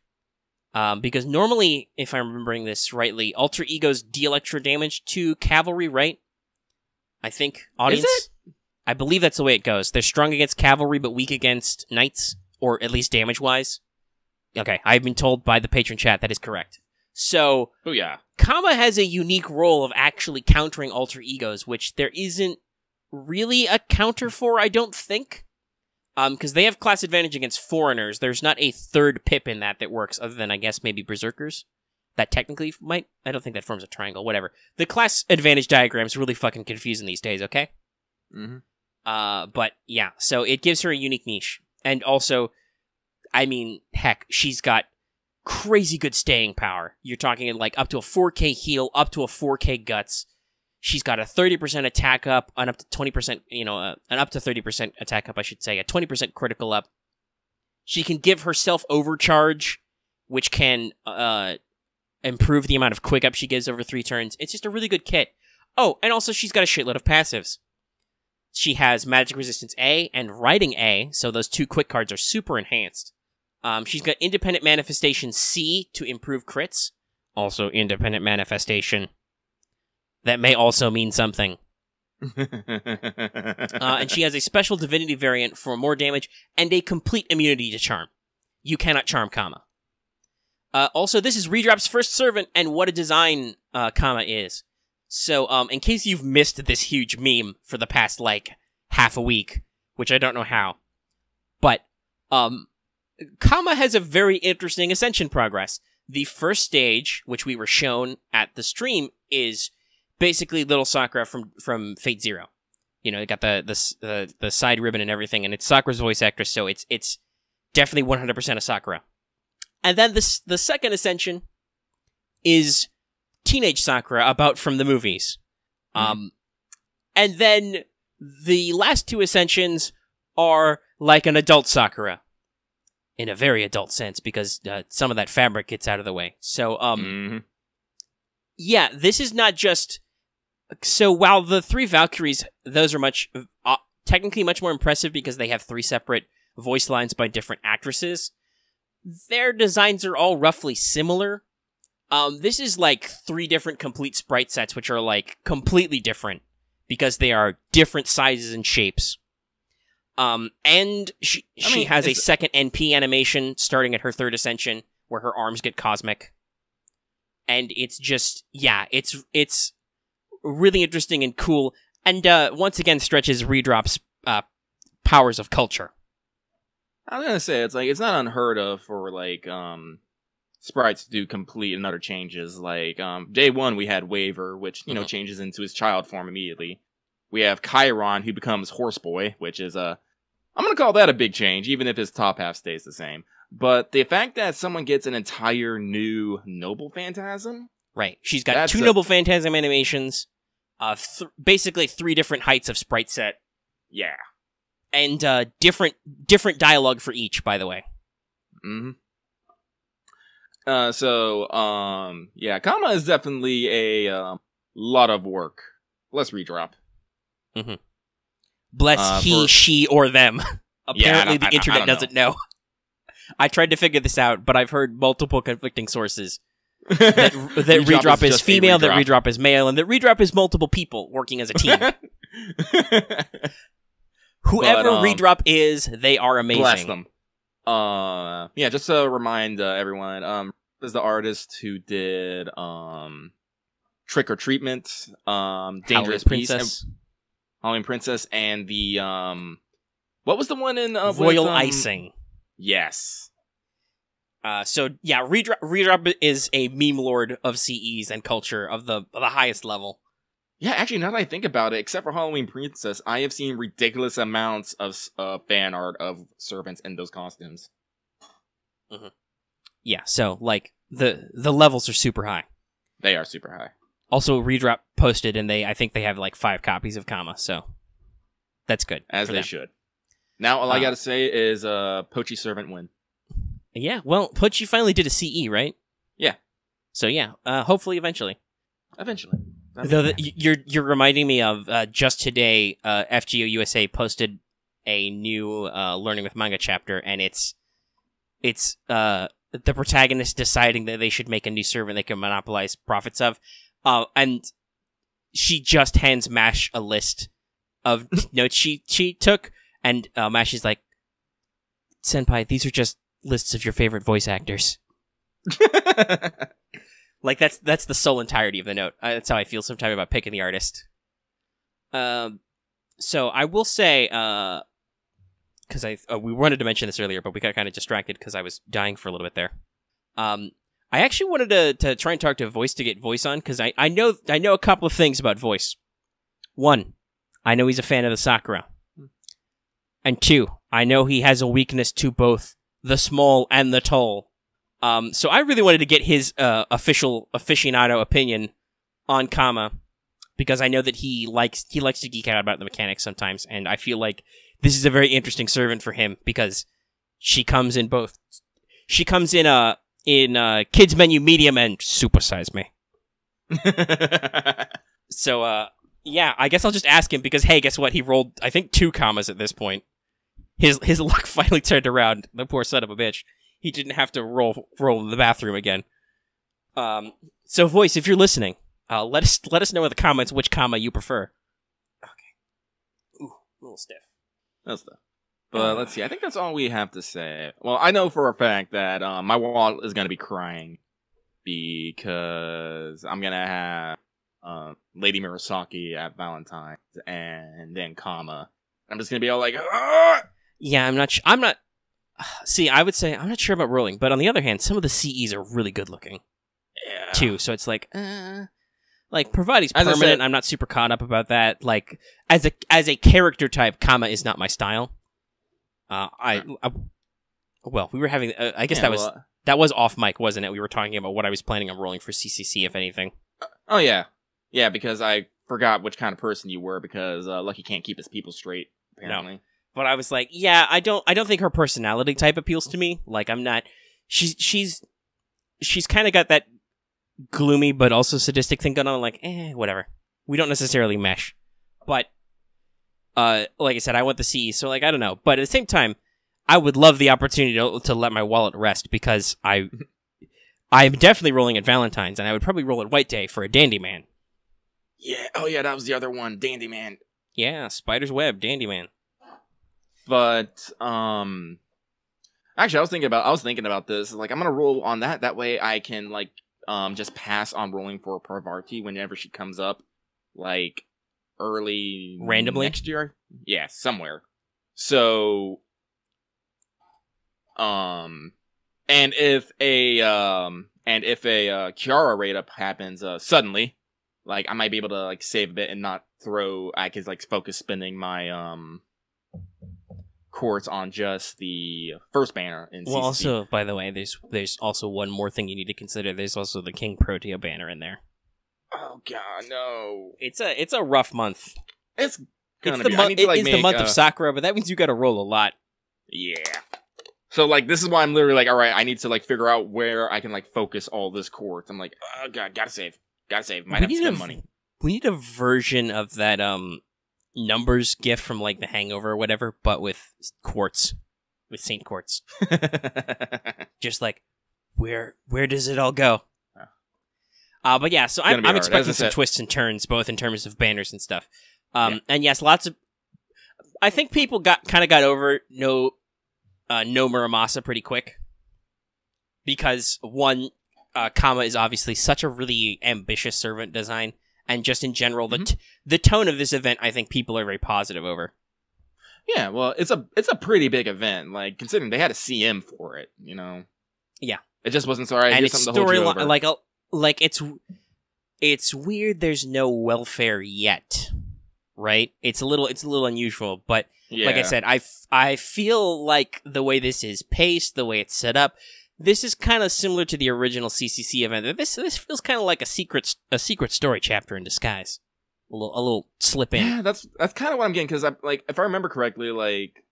Because normally, if I'm remembering this rightly, alter egos deal extra damage to cavalry, right? I think, audience? Is it? I believe that's the way it goes. They're strong against cavalry, but weak against knights, or at least damage-wise. Okay, I've been told by the patron chat that is correct. So, Booyah. Kama has a unique role of actually countering alter egos, which there isn't really a counter for, I don't think. Because they have class advantage against foreigners. There's not a third pip in that works, other than, I guess, maybe Berserkers. That technically might... I don't think that forms a triangle, whatever. The class advantage diagram's really fucking confusing these days, okay? Mm-hmm. But, yeah, so it gives her a unique niche. And also, I mean, heck, she's got crazy good staying power. You're talking like up to a 4k heal, up to a 4k guts. She's got a 30% attack up, an up to 20%, an up to 30% attack up, I should say, a 20% critical up. She can give herself overcharge, which can improve the amount of quick up she gives over 3 turns. It's just a really good kit. Oh, and also she's got a shitload of passives. She has Magic Resistance A and Writing A, so those 2 quick cards are super enhanced. She's got Independent Manifestation C to improve crits. Also Independent Manifestation. That may also mean something. And she has a special Divinity variant for more damage and a complete immunity to Charm. You cannot Charm Kama. Also, this is Redrop's first servant, and what a design Kama is. So, in case you've missed this huge meme for the past, half a week, which I don't know how, but, Kama has a very interesting ascension progress. The first stage, which we were shown at the stream, is basically little Sakura from Fate Zero. It got the side ribbon and everything, and it's Sakura's voice actress, so it's definitely 100% a Sakura. And then the second ascension is teenage Sakura, about from the movies. And then the last 2 ascensions are like an adult Sakura. In a very adult sense, because some of that fabric gets out of the way. So, yeah, this is not just... So, while the 3 Valkyries, those are technically much more impressive because they have 3 separate voice lines by different actresses, their designs are all roughly similar. This is 3 different complete sprite sets, which are, completely different, because they are different sizes and shapes. And she has a second NP animation starting at her 3rd ascension, where her arms get cosmic. And it's just, yeah, it's really interesting and cool, and once again stretches Redrop's powers of culture. I was gonna say, it's not unheard of for, sprites to do complete and utter changes. Day 1 we had Waver, which, changes into his child form immediately. We have Chiron, who becomes Horseboy, which is, I'm gonna call that a big change, even if his top half stays the same. But the fact that someone gets an entire new Noble Phantasm... Right. She's got 2 Noble Phantasm animations, basically 3 different heights of sprite set. Yeah. And different dialogue for each, by the way. Mm-hmm. Yeah, Kama is definitely a lot of work. Let's redrop. Mm-hmm. Bless she, or them. Apparently the internet doesn't know. I tried to figure this out, but I've heard multiple conflicting sources. that redrop is female, that redrop is male, and that redrop is multiple people working as a team. Whoever redrop is, they are amazing. Bless them. Yeah, just to remind everyone, is the artist who did Trick or Treatment, Dangerous Princess, Halloween Princess, and the what was the one in Royal Icing? Yes. So yeah, Redrop is a meme lord of CEs and culture of the highest level. Yeah, actually, now that I think about it, except for Halloween Princess, I have seen ridiculous amounts of fan art of servants in those costumes. Mm-hmm. Yeah, so the levels are super high. They are super high. Also, Redrop posted, and I think they have 5 copies of Kama, so that's good. As they should. Now, all I gotta say is Pochi Servant win. Yeah, well, Pochi finally did a CE, right? Yeah. So yeah, hopefully eventually. Eventually. Though you're reminding me of just today, FGO USA posted a new Learning with Manga chapter, and it's the protagonist deciding that they should make a new servant they can monopolize profits of, and she just hands Mash a list of notes she took, and Mash is like, "Senpai, these are just lists of your favorite voice actors." Like, that's the sole entirety of the note. That's how I feel sometimes about picking the artist. So I will say, because we wanted to mention this earlier, but we got kind of distracted because I was dying for a little bit there. I actually wanted to try and talk to Voice to get Voice on, because I know a couple of things about Voice. One, I know he's a fan of the Sakura. And two, I know he has a weakness to both the small and the tall. So I really wanted to get his official aficionado opinion on Kama, because I know that he likes to geek out about the mechanics sometimes, and I feel like this is a very interesting servant for him, because she comes in both. She comes in kids menu medium and supersize me. So yeah, I guess I'll just ask him, because hey, guess what? He rolled, I think, 2 commas at this point. His luck finally turned around. The poor son of a bitch. He didn't have to roll in the bathroom again. So Voice, if you're listening, let us know in the comments which comma you prefer. Okay. Ooh, a little stiff. That's stuff. But let's see. I think that's all we have to say. Well, I know for a fact that my wall is gonna be crying because I'm gonna have Lady Murasaki at Valentine's and then Kama. I'm just gonna be all like, "Argh!" Yeah, I'm not. See, I would say I'm not sure about rolling, but on the other hand, some of the CEs are really good looking. Yeah. Too. So it's like provided he's permanent, I'm not super caught up about that. Like as a character type, Kama is not my style. Well, we were having. I guess that was off mic, wasn't it? We were talking about what I was planning on rolling for CCC, if anything. Oh yeah, yeah. Because I forgot which kind of person you were, because Lucky can't keep his people straight. Apparently. No. But I was like, yeah, I don't think her personality type appeals to me. Like, I'm not. She's kind of got that gloomy but also sadistic thing going on. Like, whatever. We don't necessarily mesh. But like I said, I want the CE, so like I don't know. But at the same time, I would love the opportunity to let my wallet rest, because I'm definitely rolling at Valentine's, and I would probably roll at White Day for a Dandy Man. Yeah. Oh yeah, that was the other one, Dandy Man. Yeah, Spider's Web, Dandy Man. But actually, I was thinking about this. Like, I'm gonna roll on that. That way, I can like just pass on rolling for Parvati whenever she comes up, like early randomly next year. Yeah, somewhere. So, and if a Kiara rate up happens suddenly, like I might be able to like save a bit and not throw. I could like focus spending my quartz on just the first banner in CCC. Well, also, by the way, there's also one more thing you need to consider. There's also the King Protea banner in there. Oh god, no! It's a rough month. It's gonna be. be. The month of Sakura, but that means you got to roll a lot. Yeah. So like, this is why I'm literally like, all right, I need to like figure out where I can like focus all this quartz. I'm like, oh god, gotta save. Might have to spend money. We need a version of that numbers gif from like The Hangover or whatever, but with quartz, with Saint Quartz. Just like, where does it all go? But yeah, so I'm expecting some twists and turns, both in terms of banners and stuff. And yes, lots of. I think people got over no Muramasa pretty quick, because one, Kama is obviously such a really ambitious servant design. And just in general, the tone of this event, I think people are very positive over. Yeah, well, it's a pretty big event, like considering they had a CM for it, you know. Yeah, it just wasn't so. Right, and its storyline, like it's weird. There's no welfare yet, right? It's a little unusual, but like I said, I feel like the way this is paced, the way it's set up. This is kind of similar to the original CCC event. This feels kind of like a secret story chapter in disguise. A little slip in. Yeah, that's kind of what I'm getting, because like if I remember correctly, like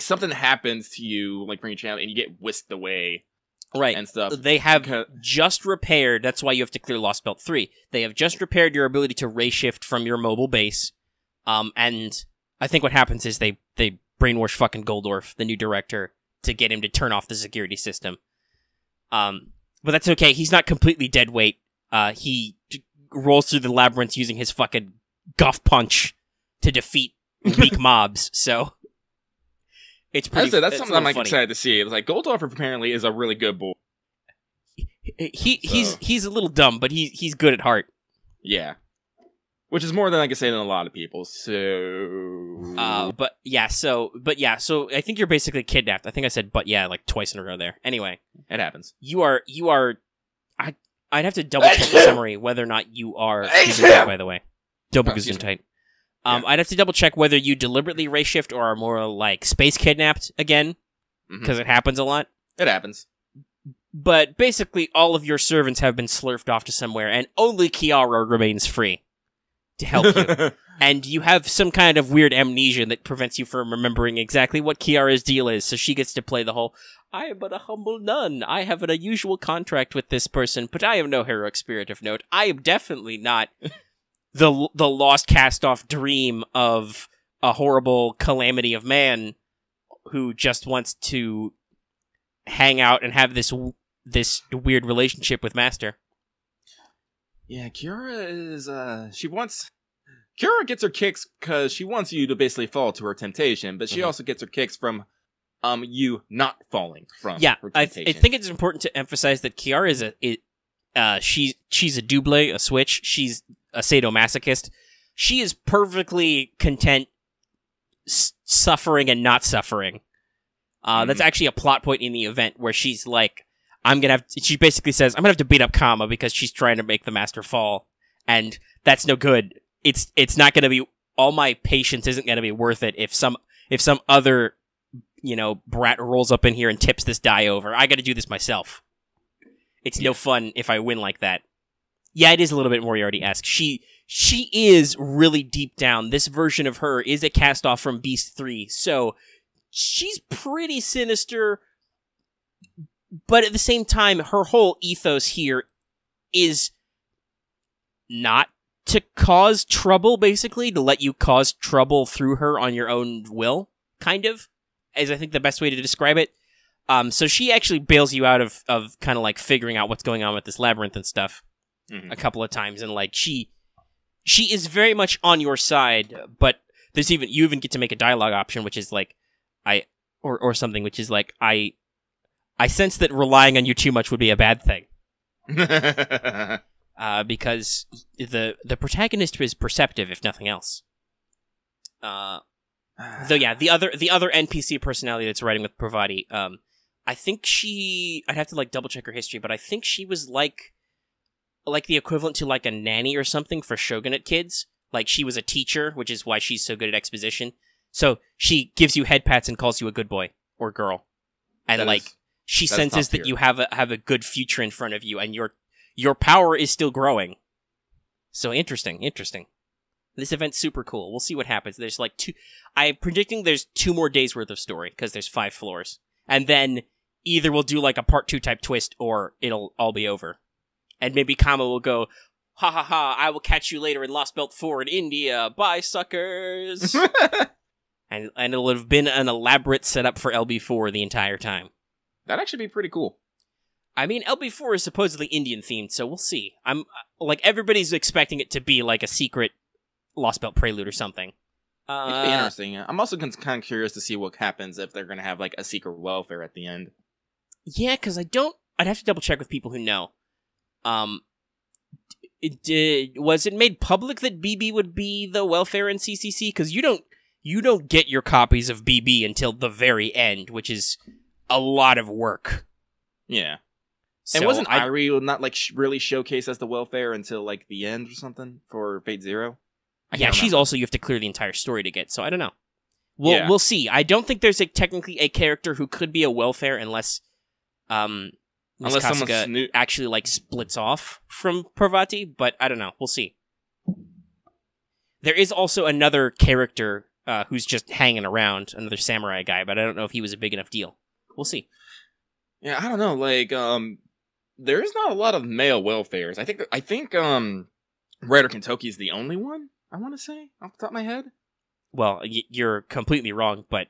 something happens to you like from your channel and you get whisked away, right? And stuff. They have just repaired. That's why you have to clear Lost Belt 3. They have just repaired your ability to ray shift from your mobile base. And I think what happens is they brainwash fucking Goldorf, the new director, to get him to turn off the security system. But that's okay. He's not completely dead weight. He rolls through the labyrinth using his fucking guff punch to defeat weak mobs. So it's pretty. That's something I'm like excited to see. It's like Goldorf apparently is a really good boy. He's a little dumb, but he's good at heart. Yeah. Which is more than I can say than a lot of people, so... But yeah, so I think you're basically kidnapped. I think I said but yeah like twice in a row there. Anyway. It happens. You are I'd have to double check the summary whether or not you are by the way. Doppelgesundheit. I'd have to double check whether you deliberately race shift or are more like space kidnapped again, because it happens a lot. It happens. But basically all of your servants have been slurped off to somewhere, and only Kiara remains free to help you. And you have some kind of weird amnesia that prevents you from remembering exactly what Kiara's deal is, so she gets to play the whole, I am but a humble nun. I have an unusual contract with this person, but I have no heroic spirit of note. I am definitely not the lost cast-off dream of a horrible calamity of man who just wants to hang out and have this weird relationship with Master. Yeah, Kiara is, Kiara gets her kicks because she wants you to basically fall to her temptation, but she also gets her kicks from, you not falling from her temptation. I think it's important to emphasize that Kiara is she's a double, a switch. She's a sadomasochist. She is perfectly content suffering and not suffering. That's actually a plot point in the event where she's like, she basically says, I'm gonna have to beat up Kama because she's trying to make the Master fall. And that's no good. It's not gonna be, all my patience isn't gonna be worth it if some other, brat rolls up in here and tips this die over. I gotta do this myself. It's no fun if I win like that. Yeah, it is a little bit Moriarty-esque. She is really deep down. This version of her is a cast-off from Beast 3, so she's pretty sinister, but at the same time, her whole ethos here is not to cause trouble, basically, to let you cause trouble through her on your own will, kind of, is I think the best way to describe it. So she actually bails you out of kind of like figuring out what's going on with this labyrinth and stuff a couple of times, and like she is very much on your side, but you even get to make a dialogue option, which is like, or something, which is like, I sense that relying on you too much would be a bad thing. Because the protagonist is perceptive, if nothing else. Though yeah, the other NPC personality that's writing with Pravati, I think I'd have to like double check her history, but I think she was like the equivalent to like a nanny or something for shogunate kids. Like she was a teacher, which is why she's so good at exposition. So she gives you head pats and calls you a good boy or girl, and she senses that you have a good future in front of you, and your power is still growing. So interesting. This event's super cool. We'll see what happens. There's like I'm predicting there's 2 more days worth of story, because there's 5 floors. And then either we'll do like a part 2 type twist, or it'll all be over. And maybe Kama will go, ha ha ha, I will catch you later in Lost Belt 4 in India. Bye, suckers. and it'll have been an elaborate setup for LB4 the entire time. That'd actually be pretty cool. I mean, LB4 is supposedly Indian themed, so we'll see. I'm like, everybody's expecting it to be like a secret Lost Belt prelude or something. It'd be interesting. I'm also kind of curious to see what happens if they're going to have like a secret welfare at the end. Yeah, because I'd have to double check with people who know. Was it made public that BB would be the welfare in CCC? Because you don't get your copies of BB until the very end, which is a lot of work. Yeah. So and wasn't Irie not like really showcased as the welfare until like the end or something for Fate Zero? Yeah, she's also, you have to clear the entire story to get, so I don't know. We'll see. I don't think there's technically a character who could be a welfare unless someone actually like splits off from Parvati, but I don't know. We'll see. There is also another character who's just hanging around, another samurai guy, but I don't know if he was a big enough deal. We'll see. Yeah, I don't know. Like, there's not a lot of male welfares. I think Ryder Kentoki is the only one, I want to say, off the top of my head. Well, you're completely wrong, but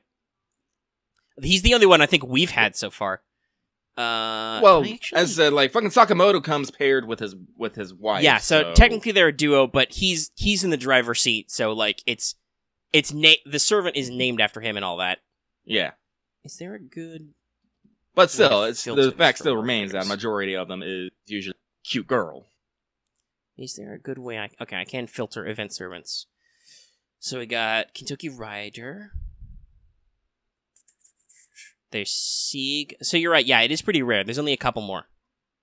he's the only one I think we've had so far. Well, as I said, like, fucking Sakamoto comes paired with his wife. Yeah, so technically they're a duo, but he's in the driver's seat, so like the servant is named after him and all that. Yeah. Is there a good But still, Yeah, it's the filters fact for still remains that a welfares. majority of them is usually cute girl. Is there a good way I can filter event servants. So we got Kentucky Rider. There's Sieg. So you're right, yeah, it is pretty rare. There's only a couple more.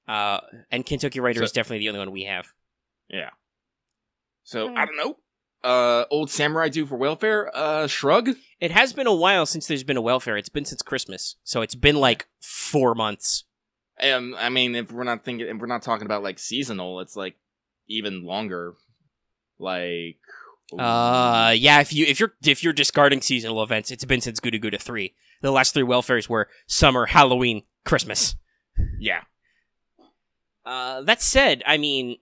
And Kentucky Rider is definitely the only one we have. Yeah. So, I don't know. Old Samurai do for welfare? Shrug? It has been a while since there's been a welfare. It's been since Christmas. So it's been like 4 months. I mean, if we're not talking about like seasonal, it's like even longer. Like, yeah, if you're discarding seasonal events, it's been since GUDAGUDA 3. The last 3 welfares were summer, Halloween, Christmas. yeah. That said, I mean,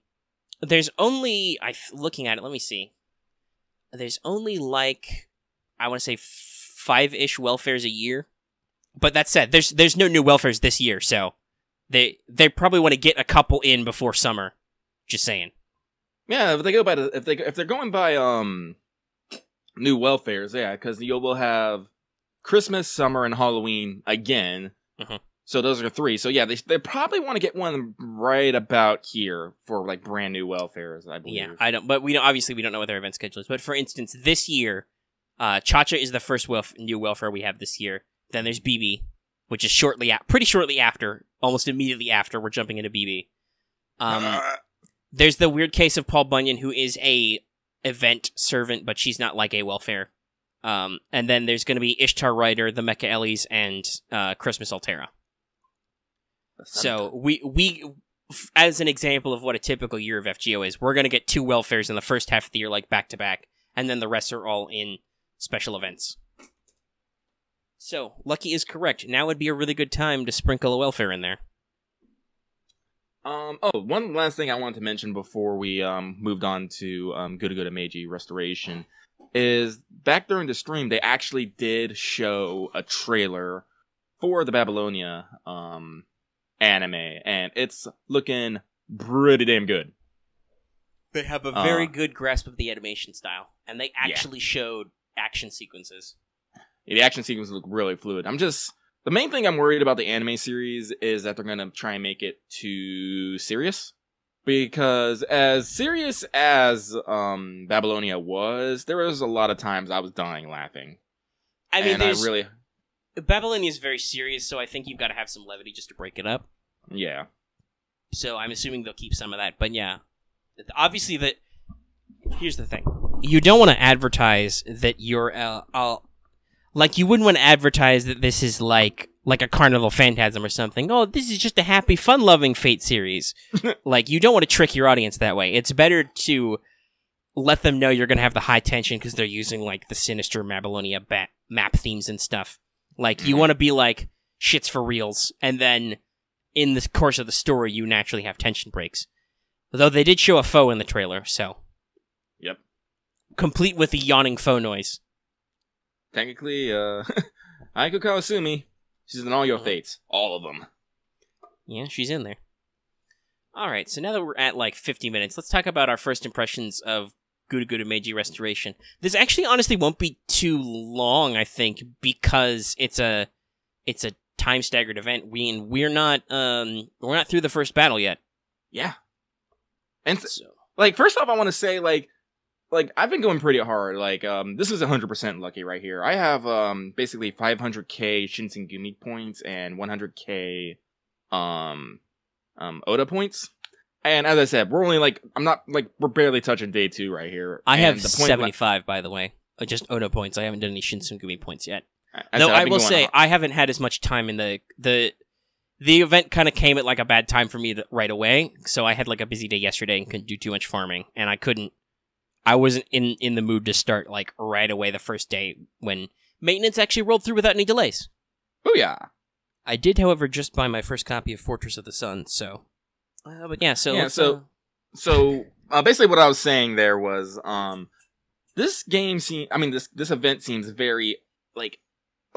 there's only looking at it, let me see. There's only like I want to say 5-ish welfares a year. But that said, there's no new welfares this year, so they probably want to get a couple in before summer. Just saying. Yeah, if they go by if they're going by new welfares, yeah, because you will have Christmas, summer, and Halloween again. So those are 3. So yeah, they probably want to get one right about here for like brand new welfares, I believe. Yeah, but obviously we don't know what their event schedule is. But for instance, this year, Cha-Cha is the first new welfare we have this year. Then there's BB, which is pretty shortly after, almost immediately after we're jumping into BB. There's the weird case of Paul Bunyan, who is a event servant, but she's not like a welfare. And then there's going to be Ishtar Rider, the Mecha Ellies, and Christmas Altera. So we, as an example of what a typical year of FGO is, we're going to get 2 welfares in the first half of the year, like back to back, and then the rest are all in special events. So Lucky is correct. Now would be a really good time to sprinkle a welfare in there. One last thing I wanted to mention before we moved on to GUDAGUDA Meiji Restoration is back during the stream they actually did show a trailer for the Babylonia anime, and it's looking pretty damn good. They have a very good grasp of the animation style, and they actually showed action sequences. Yeah, the action sequences look really fluid. The main thing I'm worried about the anime series is that they're going to try and make it too serious. Because as serious as Babylonia was, there was a lot of times I was dying laughing. I mean, Babylonia is very serious, so I think you've got to have some levity just to break it up. Yeah. So I'm assuming they'll keep some of that. But yeah, obviously here's the thing. You don't want to advertise that you're like, you wouldn't want to advertise that this is like a Carnival Phantasm or something. Oh, this is just a happy, fun-loving Fate series. Like, you don't want to trick your audience that way. It's better to let them know you're going to have the high tension because they're using, like, the sinister Babylonia map themes and stuff. Like, you want to be like, shit's for reals. And then, in the course of the story, you naturally have tension breaks. Though they did show a foe in the trailer, so. Yep. Complete with the yawning foe noise. Technically, Aiko Kawasumi, she's in all your fates. All of them. Yeah, she's in there. Alright, so now that we're at like 50 minutes, let's talk about our first impressions of GUDAGUDA Meiji Restoration. This actually honestly won't be too long, I think, because it's a time staggered event. We're not through the first battle yet. Yeah. And first off I want to say like I've been going pretty hard. Like this is 100% lucky right here. I have basically 500k Shinsengumi points and 100k Oda points. And as I said, we're only we're barely touching day 2 right here. I have 75 by the way. Just Oda points. I haven't done any Shinsengumi points yet. I will say hard. I haven't had as much time in the event kind of came at like a bad time for me right away. So I had like a busy day yesterday and couldn't do too much farming, and I wasn't in the mood to start like right away the first day when maintenance actually rolled through without any delays. Oh yeah. I did, however, just buy my first copy of Fortress of the Sun, so so basically what I was saying there was this game this event seems very like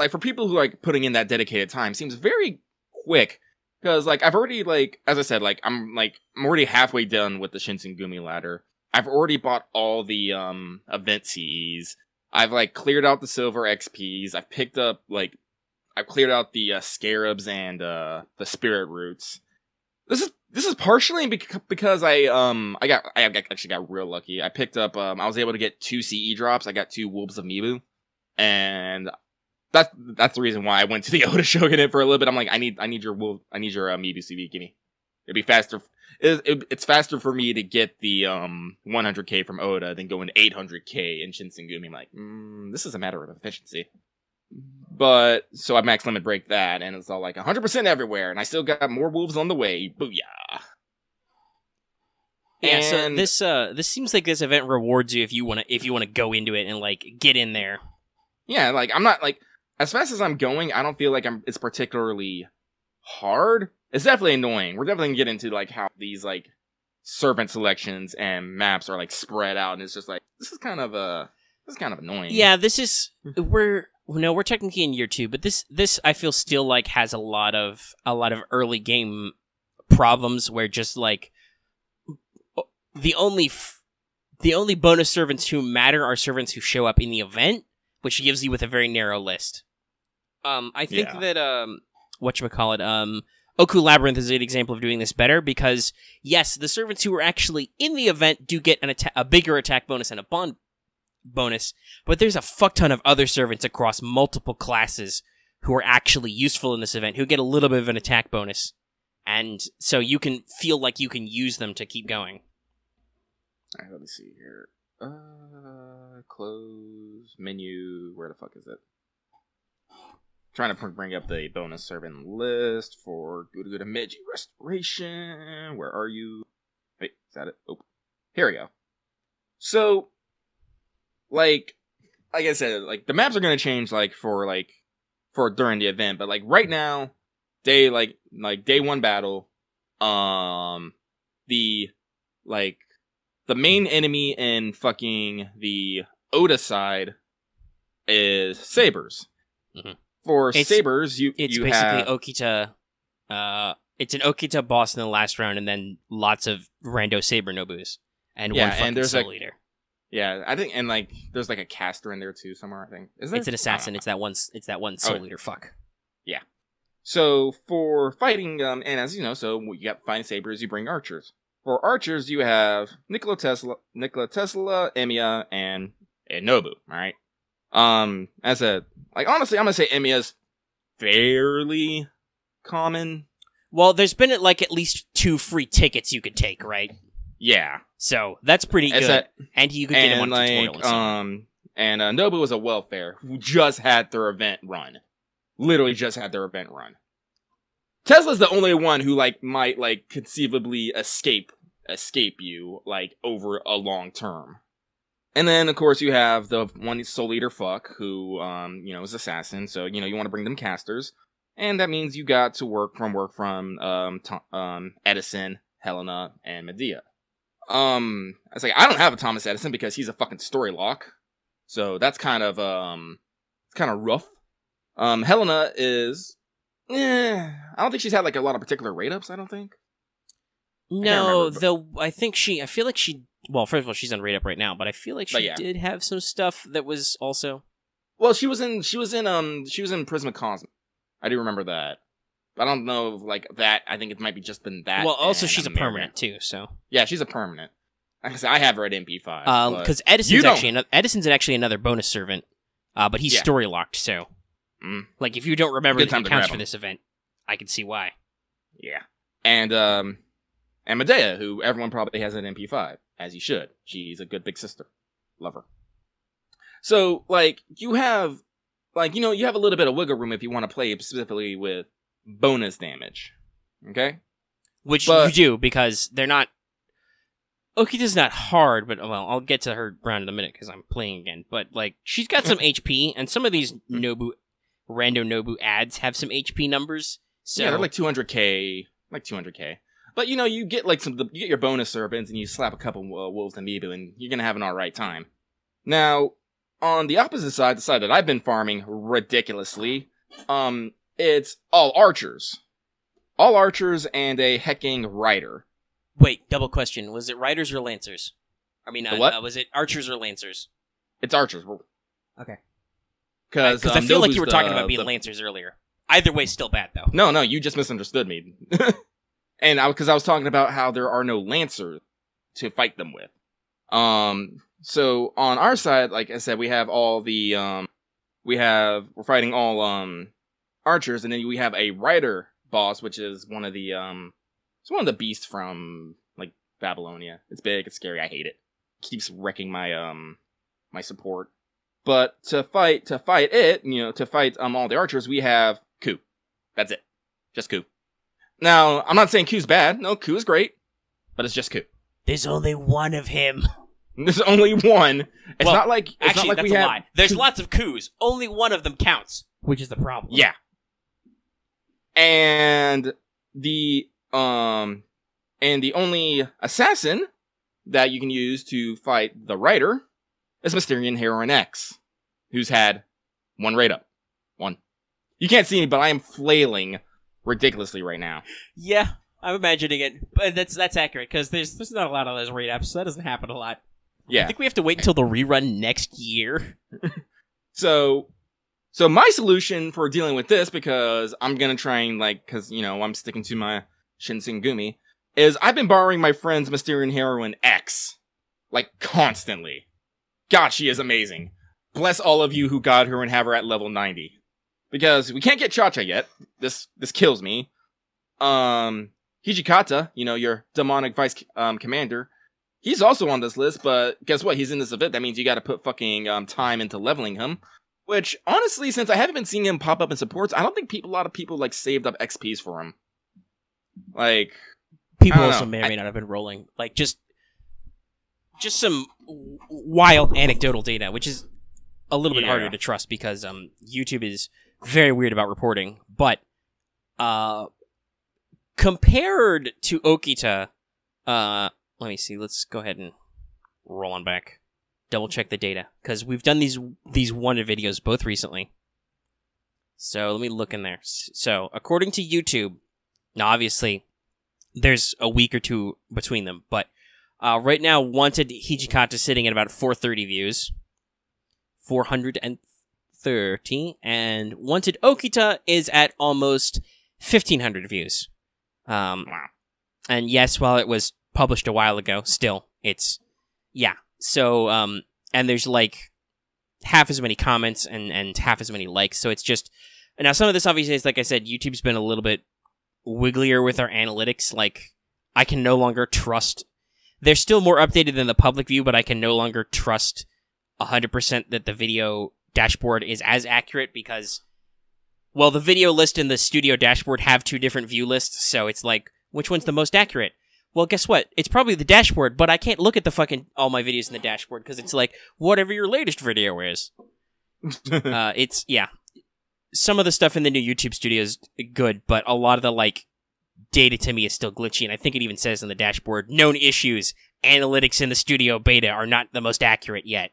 for people who like putting in that dedicated time seems very quick, because like I've already as I said I'm already halfway done with the Shinsengumi ladder. I've already bought all the event CEs. I've cleared out the silver XPs. I've picked up I've cleared out the scarabs and the spirit roots. This is partially because I actually got real lucky. I picked up I was able to get 2 CE drops. I got 2 Wolves of Mibu, and that's the reason why I went to the Oda Shogunate for a little bit. I'm like, I need your Mibu CV. Gimme. It'd be faster. It's faster for me to get the 100k from Oda than going 800k in Shinsengumi. I'm like, this is a matter of efficiency. But so I max limit break that, and it's all like 100% everywhere, and I still got more wolves on the way. Booyah! Yeah, so this seems like this event rewards you if you want to go into it and like get in there. Yeah, like I'm not like as fast as I'm going. I don't feel like it's particularly hard. It's definitely annoying. We're definitely gonna get into like how these like servant selections and maps are like spread out, and it's just like this is kind of annoying. Yeah, this is we're technically in year 2, but this I feel still like has a lot of early game problems where just like the only bonus servants who matter are servants who show up in the event, which gives you with a very narrow list. I think that Oku Labyrinth is an example of doing this better because yes, the servants who are actually in the event do get a bigger attack bonus and a bond bonus, but there's a fuck ton of other servants across multiple classes who are actually useful in this event who get a little bit of an attack bonus, and so you can feel like you can use them to keep going. All right, let me see here. Close menu. Where the fuck is it? Trying to bring up the bonus servant list for GUDAGUDA Meiji Restoration. Where are you? Wait, is that it? Oh, here we go. So, like I said, like the maps are gonna change, like for during the event, but like right now, day 1 battle, the main enemy in fucking the Oda side is sabers. Mm-hmm. For sabers, it's you basically have Okita. It's an Okita boss in the last round, and then lots of rando saber nobus and one fucking soul leader. Yeah, I think, and like there's like a caster in there too somewhere. I think is there? It's an assassin. It's that one soul leader. Fuck. Yeah. So for fighting, and as you know, so you got fighting sabers, you bring archers. For archers, you have Nikola Tesla, Emiya, and Nobu. All right. Honestly, I'm gonna say Emiya's fairly common. Well, there's been like at least 2 free tickets you could take, right? Yeah. So that's pretty good. And you could get him on like, tutorial. And Nobu was a welfare who just had their event run. Literally just had their event run. Tesla's the only one who like might like conceivably escape you like over a long term. And then of course you have the one soul leader fuck who is assassin, so you want to bring them casters. And that means you got to work from Edison, Helena, and Medea. I was like, I don't have a Thomas Edison because he's a fucking story lock. So that's kind of rough. Helena is I don't think she's had like a lot of particular rate ups, I don't think. No, though I feel like she well, first of all, she's on rate up right now, but I feel like she did have some stuff that was also well, she was in Prisma Cosmic. I do remember that. I don't know, like, that. I think it might be just been that. Well, also, she's a permanent, too, so. Yeah, she's a permanent. I have her at MP5. Because Edison's actually another bonus servant, but he's story-locked, so. Like, if you don't remember that he counts for this event, I can see why. Yeah. And Medea, who everyone probably has at MP5, as you should. She's a good big sister. Love her. So, like, you have a little bit of wiggle room if you want to play specifically with bonus damage. Okay? Which you do, because they're not... Okita's not hard, but, well, I'll get to her round in a minute, because I'm playing again. But, like, she's got some HP, and some of these rando Nobu ads have some HP numbers. So... Yeah, they're like 200k. But, you get, like, you get your bonus servants, and you slap a couple wolves and Mibu, and you're gonna have an alright time. Now, on the opposite side, the side that I've been farming ridiculously, it's all archers. All archers and a hecking rider. Wait, double question. Was it riders or lancers? I mean, what? Was it archers or lancers? It's archers. Okay. Because I feel like you were talking about being lancers earlier. Either way, still bad, though. No, you just misunderstood me. And because I was talking about how there are no lancers to fight them with. So on our side, like I said, we have all the, we're fighting all, archers, and then we have a rider boss, which is one of the, it's one of the beasts from, like, Babylonia. It's big, it's scary, I hate it. Keeps wrecking my, my support. But to fight it, to fight, all the archers, we have Ku. That's it. Just Ku. Now, I'm not saying Ku's bad. No, Ku is great. But it's just Ku. There's only one of him. There's only one. It's well, not like actually, not like that's we a have lie. There's lots of Kus. Only one of them counts, which is the problem. Yeah. And the only assassin that you can use to fight the rider is Mysterian Heroine X, who's had one rate up. One. You can't see me, but I am flailing ridiculously right now. Yeah, I'm imagining it. But that's accurate, because there's not a lot of those rate ups, so that doesn't happen a lot. Yeah. I think we have to wait until the rerun next year. So my solution for dealing with this, because I'm gonna try and, because, I'm sticking to my Shinsengumi, is I've been borrowing my friend's Mysterian Heroine X, constantly. God, she is amazing. Bless all of you who got her and have her at level 90. Because we can't get Cha-Cha yet. This kills me. Hijikata, your demonic vice commander, he's also on this list, but guess what? He's in this event. That means you gotta put fucking time into leveling him. Which, honestly, since I haven't been seeing him pop up in supports, I don't think a lot of people, saved up XPs for him. People also may or may not have been rolling. Just some wild anecdotal data, which is a little bit harder to trust because YouTube is very weird about reporting. But compared to Okita, let me see. Let's go ahead and roll on back. Double check the data, because we've done these wanted videos both recently. So let me look in there. So according to YouTube, now obviously there's a week or two between them, but right now wanted Hijikata sitting at about 430 views, 430, and wanted Okita is at almost 1,500 views. Wow. And yes, while it was published a while ago, still it's So, and there's half as many comments and half as many likes. So it's just, and now some of this obviously is, like I said, YouTube's been a little bit wigglier with our analytics. I can no longer trust, they're still more updated than the public view, but I can no longer trust 100% that the video dashboard is as accurate because, well, the video list and the studio dashboard have two different view lists. So it's which one's the most accurate? Well, guess what? It's probably the dashboard, but I can't look at all my videos in the dashboard because it's whatever your latest video is. Some of the stuff in the new YouTube studio is good, but a lot of the data to me is still glitchy, and I think it even says in the dashboard, known issues, analytics in the studio beta are not the most accurate yet.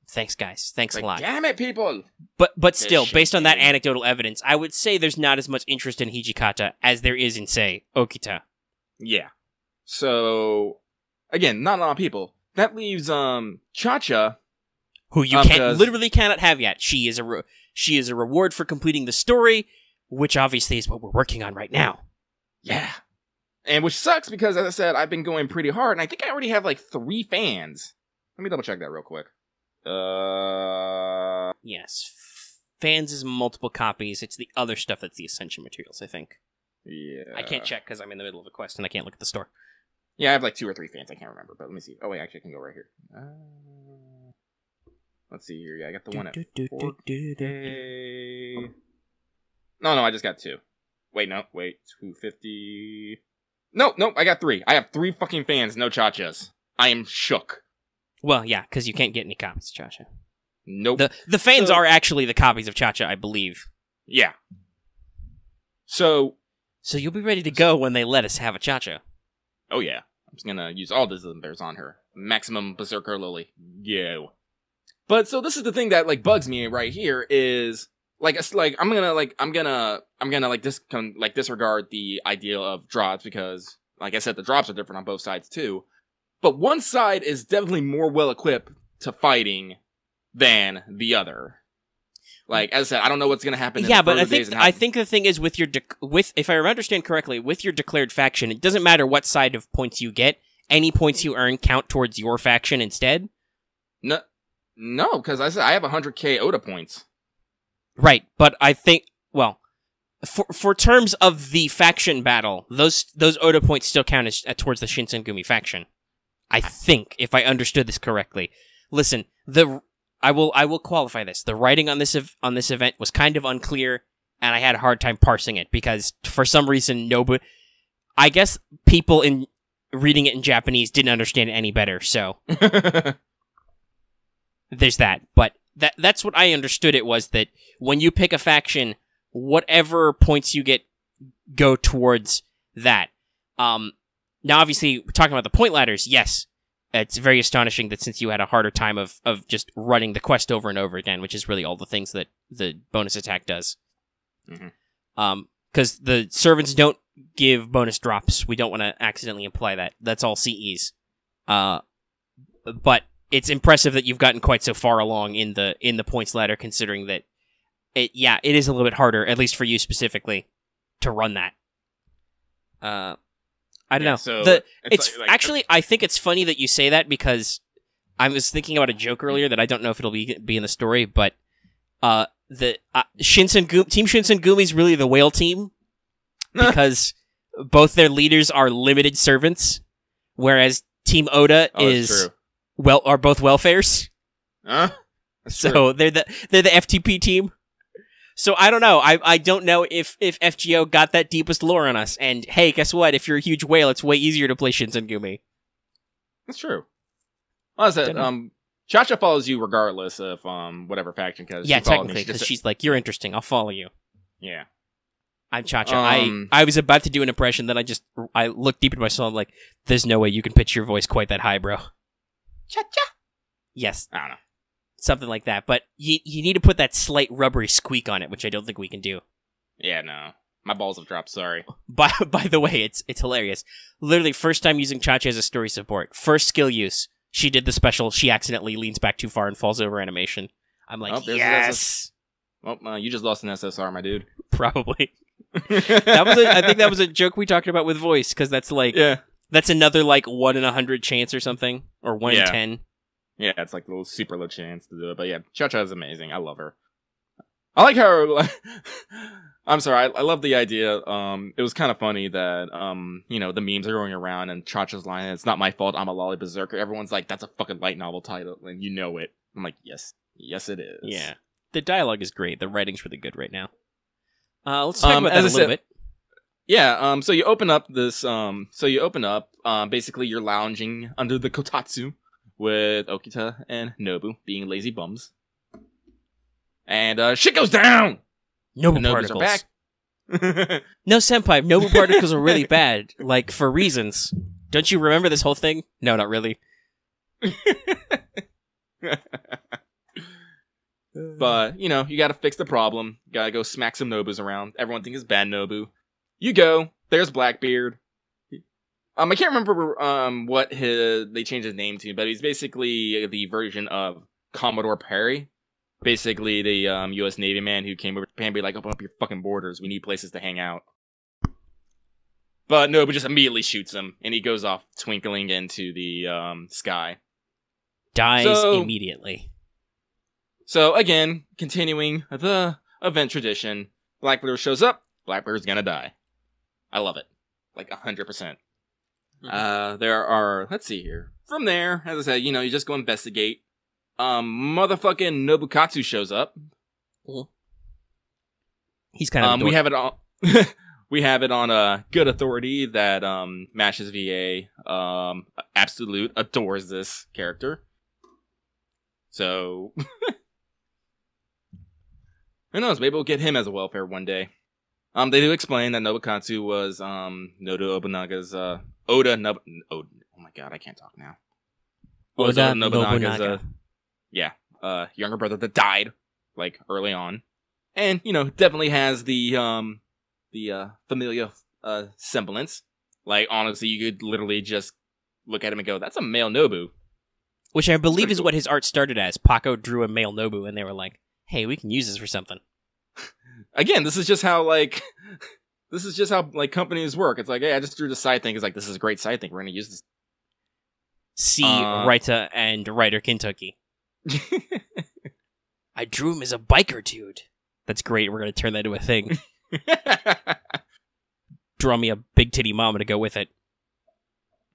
Thanks, guys. Thanks a lot. Damn it, people! But still, based on that anecdotal evidence, I would say there's not as much interest in Hijikata as there is in, say, Okita. Yeah. So, again, not a lot of people. That leaves, Cha-Cha, who you literally cannot have yet. She is a reward for completing the story, which obviously is what we're working on right now. Yeah. And which sucks because, as I said, I've been going pretty hard, and I think I already have 3 fans. Let me double check that real quick. Yes. Fans is multiple copies. It's the other stuff that's the Ascension materials, I think. Yeah. I can't check because I'm in the middle of a quest and I can't look at the store. Yeah, I have 2 or 3 fans. I can't remember, but let me see. Oh, wait, actually, I can go right here. Let's see here. Yeah, I got the one at 4K. No, I just got 2. Wait, 250. Nope, I got 3. I have 3 fucking fans, no Cha-Chas. I am shook. Well, yeah, because you can't get any copies of Cha-Cha. Nope. The fans are actually the copies of Cha-Cha, I believe. Yeah. So you'll be ready to go when they let us have a Cha-Cha. Oh yeah. I'm just gonna use all the bears on her. Maximum Berserker Lily. Go. But so this is the thing that bugs me right here is I'm gonna disregard the idea of drops because like I said, the drops are different on both sides too. But one side is definitely more well equipped to fighting than the other. Like, as I said, I don't know what's going to happen. Yeah, in but I days think the thing is with your if I understand correctly, with your declared faction, it doesn't matter what side of points you get. Any points you earn count towards your faction instead. No, because I said I have 100k Oda points. Right, but I think for terms of the faction battle, those Oda points still count as towards the Shinsengumi faction. I think, if I understood this correctly. Listen, I will qualify this. The writing on this event was kind of unclear, and I had a hard time parsing it because for some reason I guess people in reading it in Japanese didn't understand it any better. So there's that. But that's what I understood. It was that when you pick a faction, whatever points you get go towards that. Now, obviously, we're talking about the point ladders. Yes, it's very astonishing that since you had a harder time of just running the quest over and over again, which is really all the things that the bonus attack does. Because the servants don't give bonus drops. We don't want to accidentally imply that. That's all CEs. But it's impressive that you've gotten quite so far along in the points ladder, considering that it is a little bit harder, at least for you specifically, to run that. I don't know. So it's like, actually, I think it's funny that you say that because I was thinking about a joke earlier that I don't know if it'll be in the story, but the Team Shinsengumi is really the whale team because both their leaders are limited servants, whereas Team Oda are both welfares. So they're the FTP team. So I don't know. I don't know if FGO got that deepest lore on us. And hey, guess what? If you're a huge whale, it's way easier to play Shinsengumi. That's true. Well, I said, Chacha follows you regardless of whatever faction. Cause technically, because she's like, you're interesting. I'll follow you. Yeah. I'm Chacha. I was about to do an impression, then I looked deep into my soul. I'm like, there's no way you can pitch your voice quite that high, bro. Chacha. Yes. I don't know. Something like that, but you need to put that slight rubbery squeak on it, which I don't think we can do. Yeah, no. My balls have dropped, sorry. By the way, it's hilarious. Literally, first time using Chacha as a story support. First skill use. She did the special, she accidentally leans back too far and falls over animation. I'm like, yes! Well, you just lost an SSR, my dude. Probably. I think that was a joke we talked about with voice, because that's like... Yeah. That's another, 1 in 100 chance or something. Or 1 in 10. Yeah, it's like a little super low chance to do it. But yeah, Chacha is amazing. I love her. I like her. I'm sorry. I love the idea. It was kind of funny that, the memes are going around and Chacha's line, it's not my fault, I'm a lolly berserker. Everyone's like, that's a fucking light novel title. And you know it. I'm like, yes. Yes, it is. Yeah. The dialogue is great. The writing's really good right now. Let's talk about that a little bit. Yeah, so you open up basically you're lounging under the kotatsu with Okita and Nobu being lazy bums. And shit goes down! Nobu particles. Are back. No, senpai, Nobu particles are really bad. For reasons. Don't you remember this whole thing? No, not really. But, you gotta fix the problem. You gotta go smack some Nobus around. Everyone thinks it's bad Nobu. You go. There's Blackbeard. I can't remember what they changed his name to, but he's basically the version of Commodore Perry. Basically the U.S. Navy man who came over to Japan and be like, open up your fucking borders. We need places to hang out. But Nobu just immediately shoots him, and he goes off twinkling into the sky. Dies immediately. So, again, continuing the event tradition, Blackbeard shows up, Blackbeard's gonna die. I love it. 100%. There are, let's see here. From there, as I said, you just go investigate. Motherfucking Nobukatsu shows up. He's kind of we have it on we have it on good authority that Mash's VA Absolute adores this character. So who knows, maybe we'll get him as a welfare one day. They do explain that Nobukatsu was Noda Nobunaga's Oda oh my god, I can't talk now. Oda Nobunaga's younger brother that died early on. And, definitely has the familial semblance. Honestly, you could literally just look at him and go, that's a male Nobu. Which I believe is what his art started as. Paco drew a male Nobu and they were like, hey, we can use this for something. Again, this is just how companies work. It's like, hey, I just drew the side thing. It's like, this is a great side thing. We're gonna use this. See Raita and Ryder Kentucky. I drew him as a biker dude. That's great. We're gonna turn that into a thing. Draw me a big titty mama to go with it.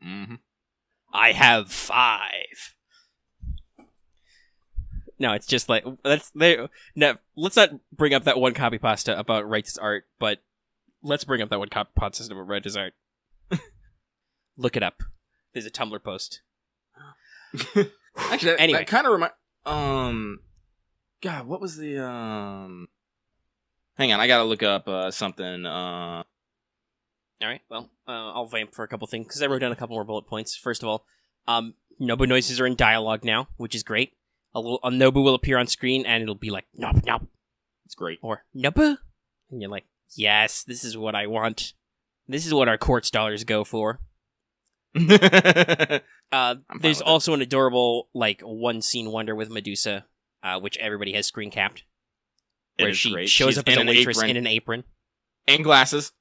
Mm-hmm. I have 5. No, it's just like let's not bring up that one copy pasta about Raita's art, but let's bring up that one copy pasta about Raita's art. Look it up. There's a Tumblr post. Actually, anyway, that kind of God, what was the Hang on, I gotta look up something. All right, well, I'll vamp for a couple things because I wrote down a couple more bullet points. First of all, Nobu noises are in dialogue now, which is great. A Nobu will appear on screen and it'll be like Nobu, Nobu. It's great. Or Nobu, and you're like, yes, this is what I want. This is what our quartz dollars go for. There's also an adorable like one scene wonder with Medusa, which everybody has screen capped, where she great. shows She's up as a waitress in an apron. And glasses.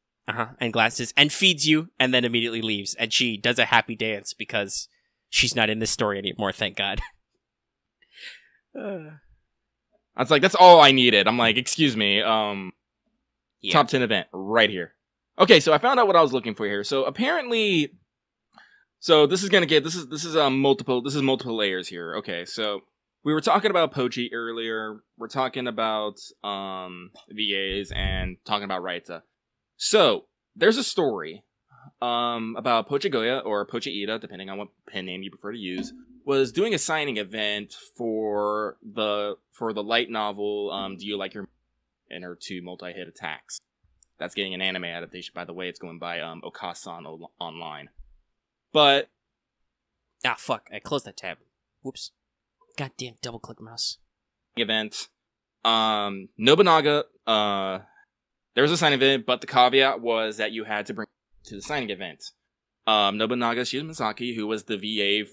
And glasses, and feeds you, and then immediately leaves. And she does a happy dance because she's not in this story anymore, thank God. I was like, that's all I needed. I'm like, excuse me, top 10 event right here. Okay, so I found out what I was looking for here. So apparently, this is multiple layers here. Okay, so we were talking about Pochi earlier. We're talking about VAs and talking about Raita. So, there's a story about Pochigoya, or Pochi-ida, depending on what pen name you prefer to use, was doing a signing event for the light novel, Do You Like Your and her 2 multi-hit attacks. That's getting an anime adaptation, by the way. It's going by Okasan online. But... Ah, fuck. I closed that tab. Whoops. Goddamn double-click mouse. Event. Nobunaga... There was a signing event, but the caveat was that you had to bring to the signing event. Nobunaga Shimasaki, who's the VA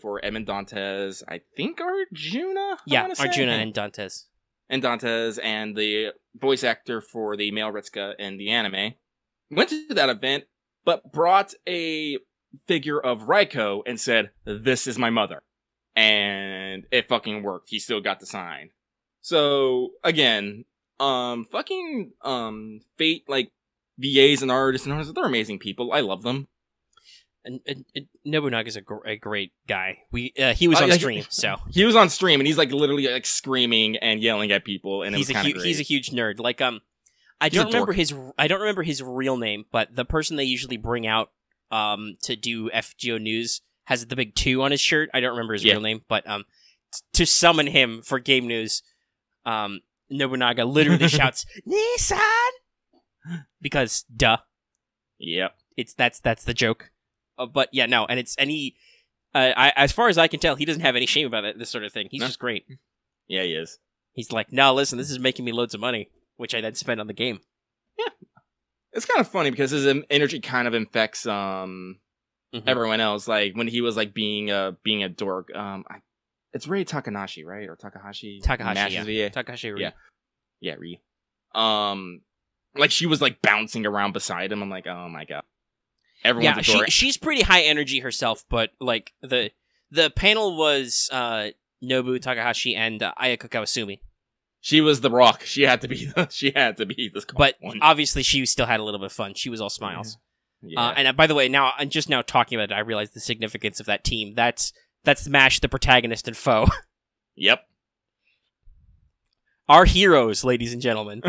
for Edmond Dantes, I think Arjuna? Yeah, Arjuna and Dantes. And Dantes, and the voice actor for the male Ritsuka in the anime, went to that event, but brought a figure of Raiko and said, "This is my mother." And it fucking worked. He still got the sign. So, again... Fate, like, VAs and artists, they're amazing people. I love them. And Nobunaga's a great guy. He was on stream, so... He was on stream, and he's, like, literally, like, screaming and yelling at people, and he's a huge nerd. Like, I don't remember his real name, but the person they usually bring out, to do FGO news has the big 2 on his shirt. I don't remember his real name, but, to summon him for game news, Nobunaga literally shouts "Nissan" because duh. Yep. That's the joke. But yeah, no, and he as far as I can tell, he doesn't have any shame about this sort of thing. He's just great. Yeah, he is. He's like, no, listen, this is making me loads of money, which I then spend on the game. Yeah, it's kind of funny because his energy kind of infects everyone else. Like when he was like being a dork. It's Rei Takanashi, right? Or Takahashi? Takahashi, yeah. Takahashi Ri. Yeah, Ri. Like, she was, like, bouncing around beside him. I'm like, oh, my God. Everyone's she's pretty high energy herself, but, like, the panel was Nobu, Takahashi, and Ayako Kawasumi. She was the rock. She had to be this But one. Obviously, she still had a little bit of fun. She was all smiles. Yeah. And by the way, I'm just now talking about it, I realize the significance of that team. That's Mash, the protagonist and foe. Yep. Our heroes, ladies and gentlemen.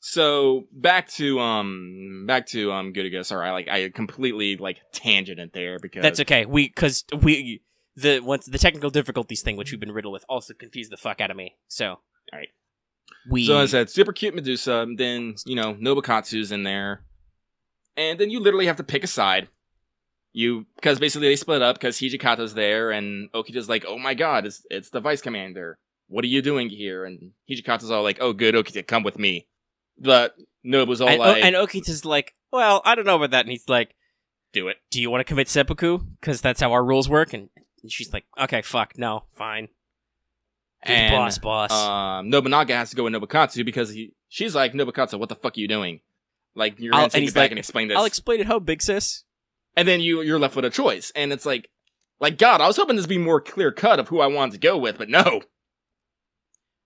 So back to GUDAGUDA. Sorry, I completely tangented there because that's okay. The technical difficulties thing, which we've been riddled with, also confused the fuck out of me. So all right. So I said super cute Medusa. Then Nobukatsu's in there, and then you literally have to pick a side. Because basically they split up because Hijikata's there and Okita's like, oh my god, it's the vice commander. What are you doing here? And Hijikata's all like, oh good, Okita, come with me. But Nobu's all and Okita's like, well, I don't know about that. And he's like, do it. Do you want to commit seppuku? Because that's how our rules work. And she's like, okay, fuck, no, fine. And boss. Nobunaga has to go with Nobukatsu because she's like, Nobukatsu, what the fuck are you doing? Like, you're gonna take me back and explain this. I'll explain it home, big sis. And then you're left with a choice. And it's like, God, I was hoping this would be more clear cut of who I wanted to go with, but no.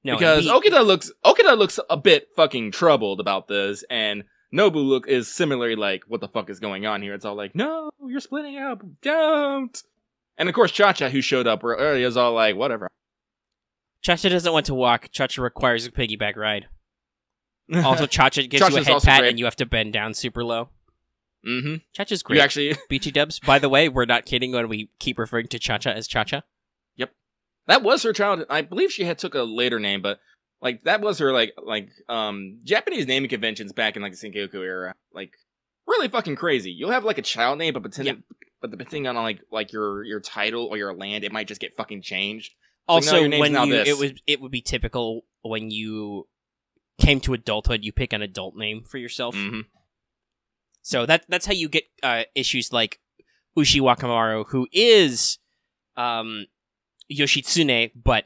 No, because Okida looks a bit fucking troubled about this, and Nobu is similarly like, what the fuck is going on here? It's all like, no, you're splitting up, don't. And of course, Cha-Cha, who showed up earlier, is all like, whatever. Cha-Cha doesn't want to walk. Cha-Cha requires a piggyback ride. Also, Cha-Cha gives you a head pat, and you have to bend down super low. Mm-hmm. Cha-Cha's great. You actually... BT dubs. By the way, we're not kidding when we keep referring to Cha-Cha as Cha-Cha. Yep. That was her childhood. I believe she took a later name, but like that was her Japanese naming conventions back in like the Sengoku era. Like really fucking crazy. You'll have like a child name, but depending on like your title or your land, it might just get fucking changed. Also, like, no, when it would be typical when you came to adulthood, you pick an adult name for yourself. Mm-hmm. So that's how you get issues like Ushi Wakamaru, who is Yoshitsune, but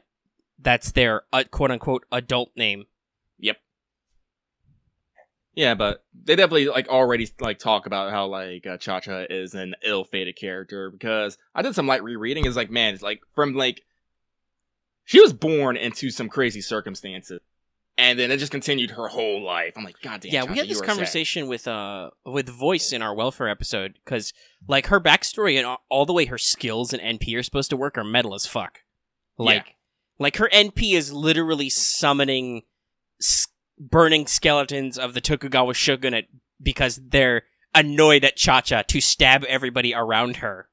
that's their quote-unquote adult name. Yep. Yeah, but they definitely already talk about how Cha-Cha is an ill-fated character, because I did some light rereading. It's like, man, it's from she was born into some crazy circumstances. And then it just continued her whole life. I'm like, God damn. Yeah, Cha-Cha, we had this conversation with Voice in our welfare episode, because her backstory and all the way her skills and NP are supposed to work are metal as fuck. Her NP is literally summoning burning skeletons of the Tokugawa shogunate because they're annoyed at Cha-Cha to stab everybody around her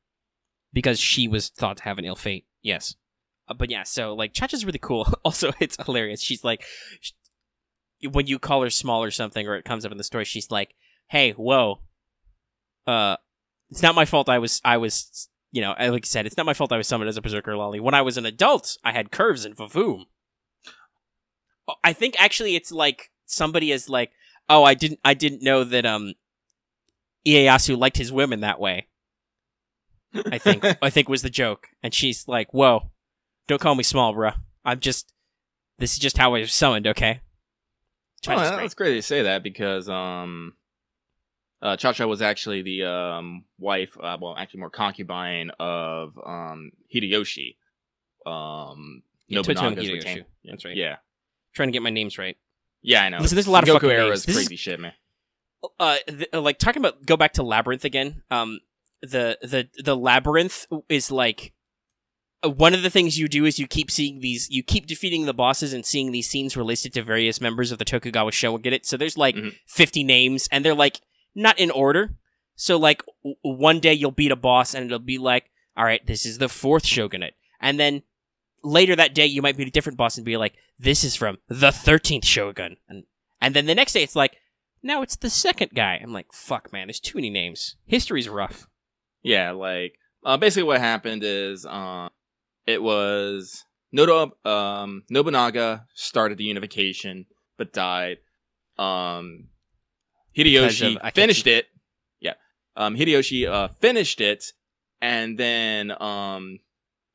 because she was thought to have an ill fate. Yes. But yeah, so Cha-Cha's really cool. Also, it's hilarious. She's when you call her small or something, or it comes up in the story, she's like, "Hey, whoa, it's not my fault. I was, like you said, it's not my fault. I was summoned as a berserker lolly. When I was an adult, I had curves and vavoom." I think actually it's somebody is like, "Oh, I didn't know that Ieyasu liked his women that way." I think was the joke, and she's like, "Whoa. Don't call me small, bruh. This is just how I was summoned, okay?" That's great you say that, because Cha-Cha was actually the wife, actually more concubine of Hideyoshi. Nobunaga's retained. That's right. Yeah. Trying to get my names right. Yeah, I know. Listen, there's a lot of fucking names. This crazy shit, man. Talking about, go back to Labyrinth again. The Labyrinth is one of the things you do is you keep defeating the bosses and seeing these scenes related to various members of the Tokugawa shogunate. So there's 50 names, and they're not in order. So one day you'll beat a boss and it'll be all right, this is the 4th shogunate. And then later that day you might beat a different boss and be this is from the 13th shogun. And then the next day it's now it's the 2nd guy. I'm fuck, man, there's too many names. History's rough. Yeah, basically what happened is it was Nobunaga started the unification, but died. Hideyoshi finished it. Yeah. Hideyoshi finished it, and then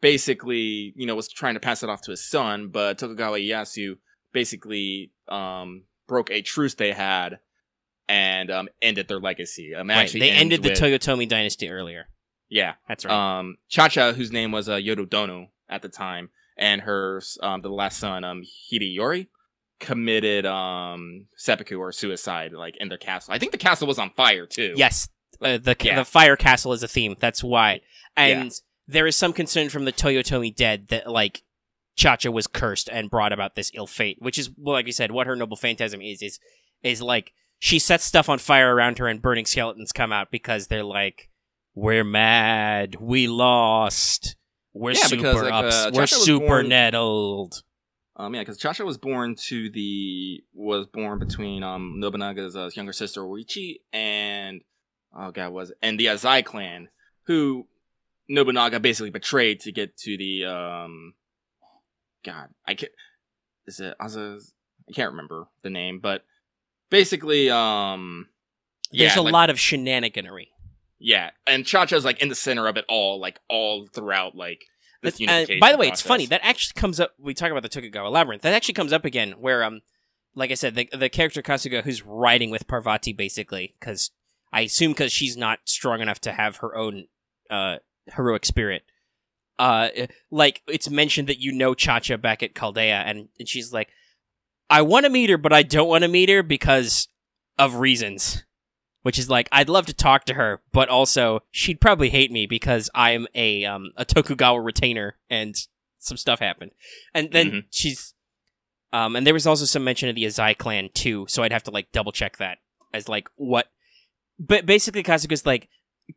basically, was trying to pass it off to his son, but Tokugawa Ieyasu basically broke a truce they had and ended their legacy. They ended the Toyotomi dynasty earlier. Yeah, that's right. Cha-Cha, whose name was Yododono at the time, and her the last son, Hideyori, committed seppuku or suicide in their castle. I think the castle was on fire too. Yes, the fire castle is a theme. That's why. And there is some concern from the Toyotomi dead that Cha-Cha was cursed and brought about this ill fate, which is, well, like you said, what her noble phantasm is she sets stuff on fire around her and burning skeletons come out because they're we're mad. We lost. We're super ups. We're super nettled. Because Cha-Cha was born between Nobunaga's younger sister Oichi and and the Azai clan, who Nobunaga basically betrayed to get to the I can't remember the name, but basically there's a lot of shenaniganery. Yeah, and Cha-Cha's in the center of it all, all throughout, this unification by the way, process. it's funny that actually comes up. We talk about the Tokugawa Labyrinth. That actually comes up again, where like I said, the character Kasuga who's riding with Parvati basically, because I assume because she's not strong enough to have her own heroic spirit. Like it's mentioned that Chacha back at Chaldea, and she's like, I want to meet her, but I don't want to meet her because of reasons. Which is like, I'd love to talk to her, but also she'd probably hate me because I'm a Tokugawa retainer and some stuff happened. And then she's, and there was also some mention of the Azai clan too, so I'd have to like double check that as like what. But basically, Kasuga's like,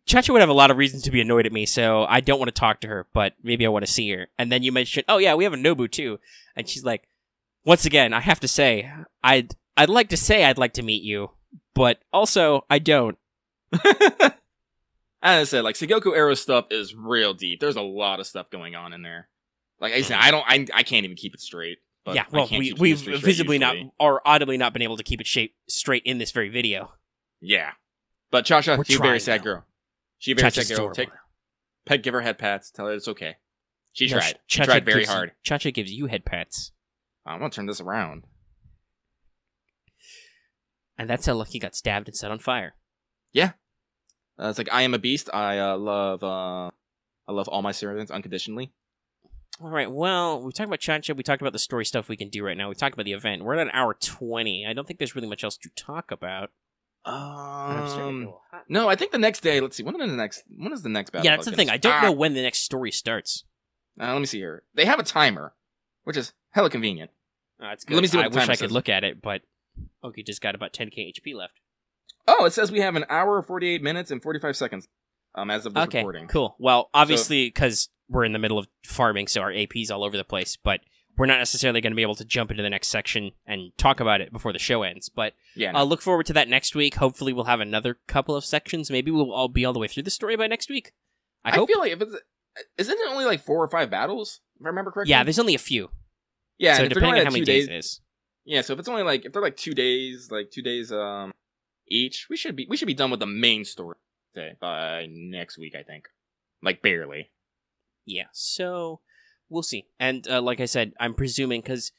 Chacha would have a lot of reasons to be annoyed at me, so I don't want to talk to her, but maybe I want to see her. And then you mentioned, oh yeah, we have a Nobu too, and she's like, once again, I have to say, I'd like to say I'd like to meet you. But also, I don't. As I said, like Sengoku era stuff is real deep. There's a lot of stuff going on in there. Like I said, I can't even keep it straight. But yeah, well, we've visibly not or audibly not been able to keep it straight in this very video. Yeah, but Chacha, she's a very sad though. girl. She's a very sad girl. Give her head pats. Tell her it's okay. She tried. She tried very hard. Chacha gives you head pats. I'm gonna turn this around. And that's how Lucky got stabbed and set on fire. Yeah. It's like, I am a beast. I love all my servants unconditionally. All right, well, we talked about Chacha. We talked about the story stuff we can do right now. We talked about the event. We're at an hour 20. I don't think there's really much else to talk about. No, I think the next day, let's see, when is the next battle? Yeah, that's the thing. I don't know when the next story starts. Let me see here. They have a timer, which is hella convenient. That's good. Let me see what I the timer wish I could says. look at it, but Oki just got about 10k HP left. Oh, it says we have an hour, 48 minutes, and 45 seconds as of this recording. Cool. Well, obviously, because we're in the middle of farming, so our AP's all over the place, but we're not necessarily going to be able to jump into the next section and talk about it before the show ends. But yeah, I'll look forward to that next week. Hopefully, we'll have another couple of sections. Maybe we'll all be all the way through the story by next week. I hope. Feel like isn't it only like 4 or 5 battles, if I remember correctly? Yeah, there's only a few. Yeah, so and depending on how many days it is. Yeah, so if it's only like if they're like 2 days, each, we should be done with the main story by next week, I think. Like barely. Yeah, so we'll see. And like I said, I'm presuming because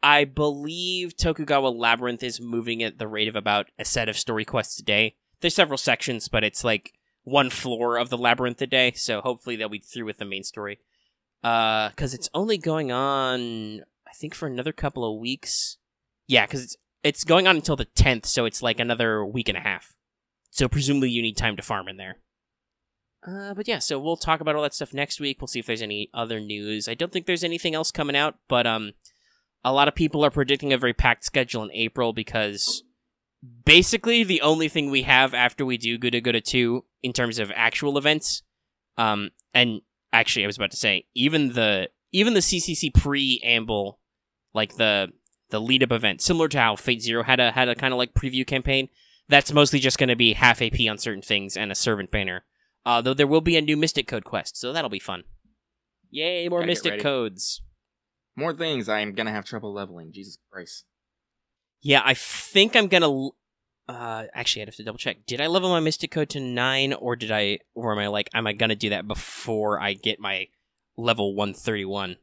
I believe Tokugawa Labyrinth is moving at the rate of about a set of story quests a day. There's several sections, but it's like one floor of the labyrinth a day, so hopefully they'll be through with the main story. Because it's only going on, I think, for another couple of weeks. Yeah, because it's going on until the 10th, so it's like another week and a half. So presumably you need time to farm in there. But yeah, so we'll talk about all that stuff next week. We'll see if there's any other news. I don't think there's anything else coming out, but a lot of people are predicting a very packed schedule in April because basically the only thing we have after we do GUDAGUDA 2 in terms of actual events, and actually I was about to say, even the CCC preamble, like the lead-up event, similar to how Fate Zero had a kind of like preview campaign, that's mostly just going to be half AP on certain things and a servant banner. Though there will be a new Mystic Code quest, so that'll be fun. Yay, more Mystic Codes. More things I'm gonna have trouble leveling. Jesus Christ. Yeah, I think I'm gonna... actually, I'd have to double check. Did I level my Mystic Code to 9, or am I gonna do that before I get my level 131?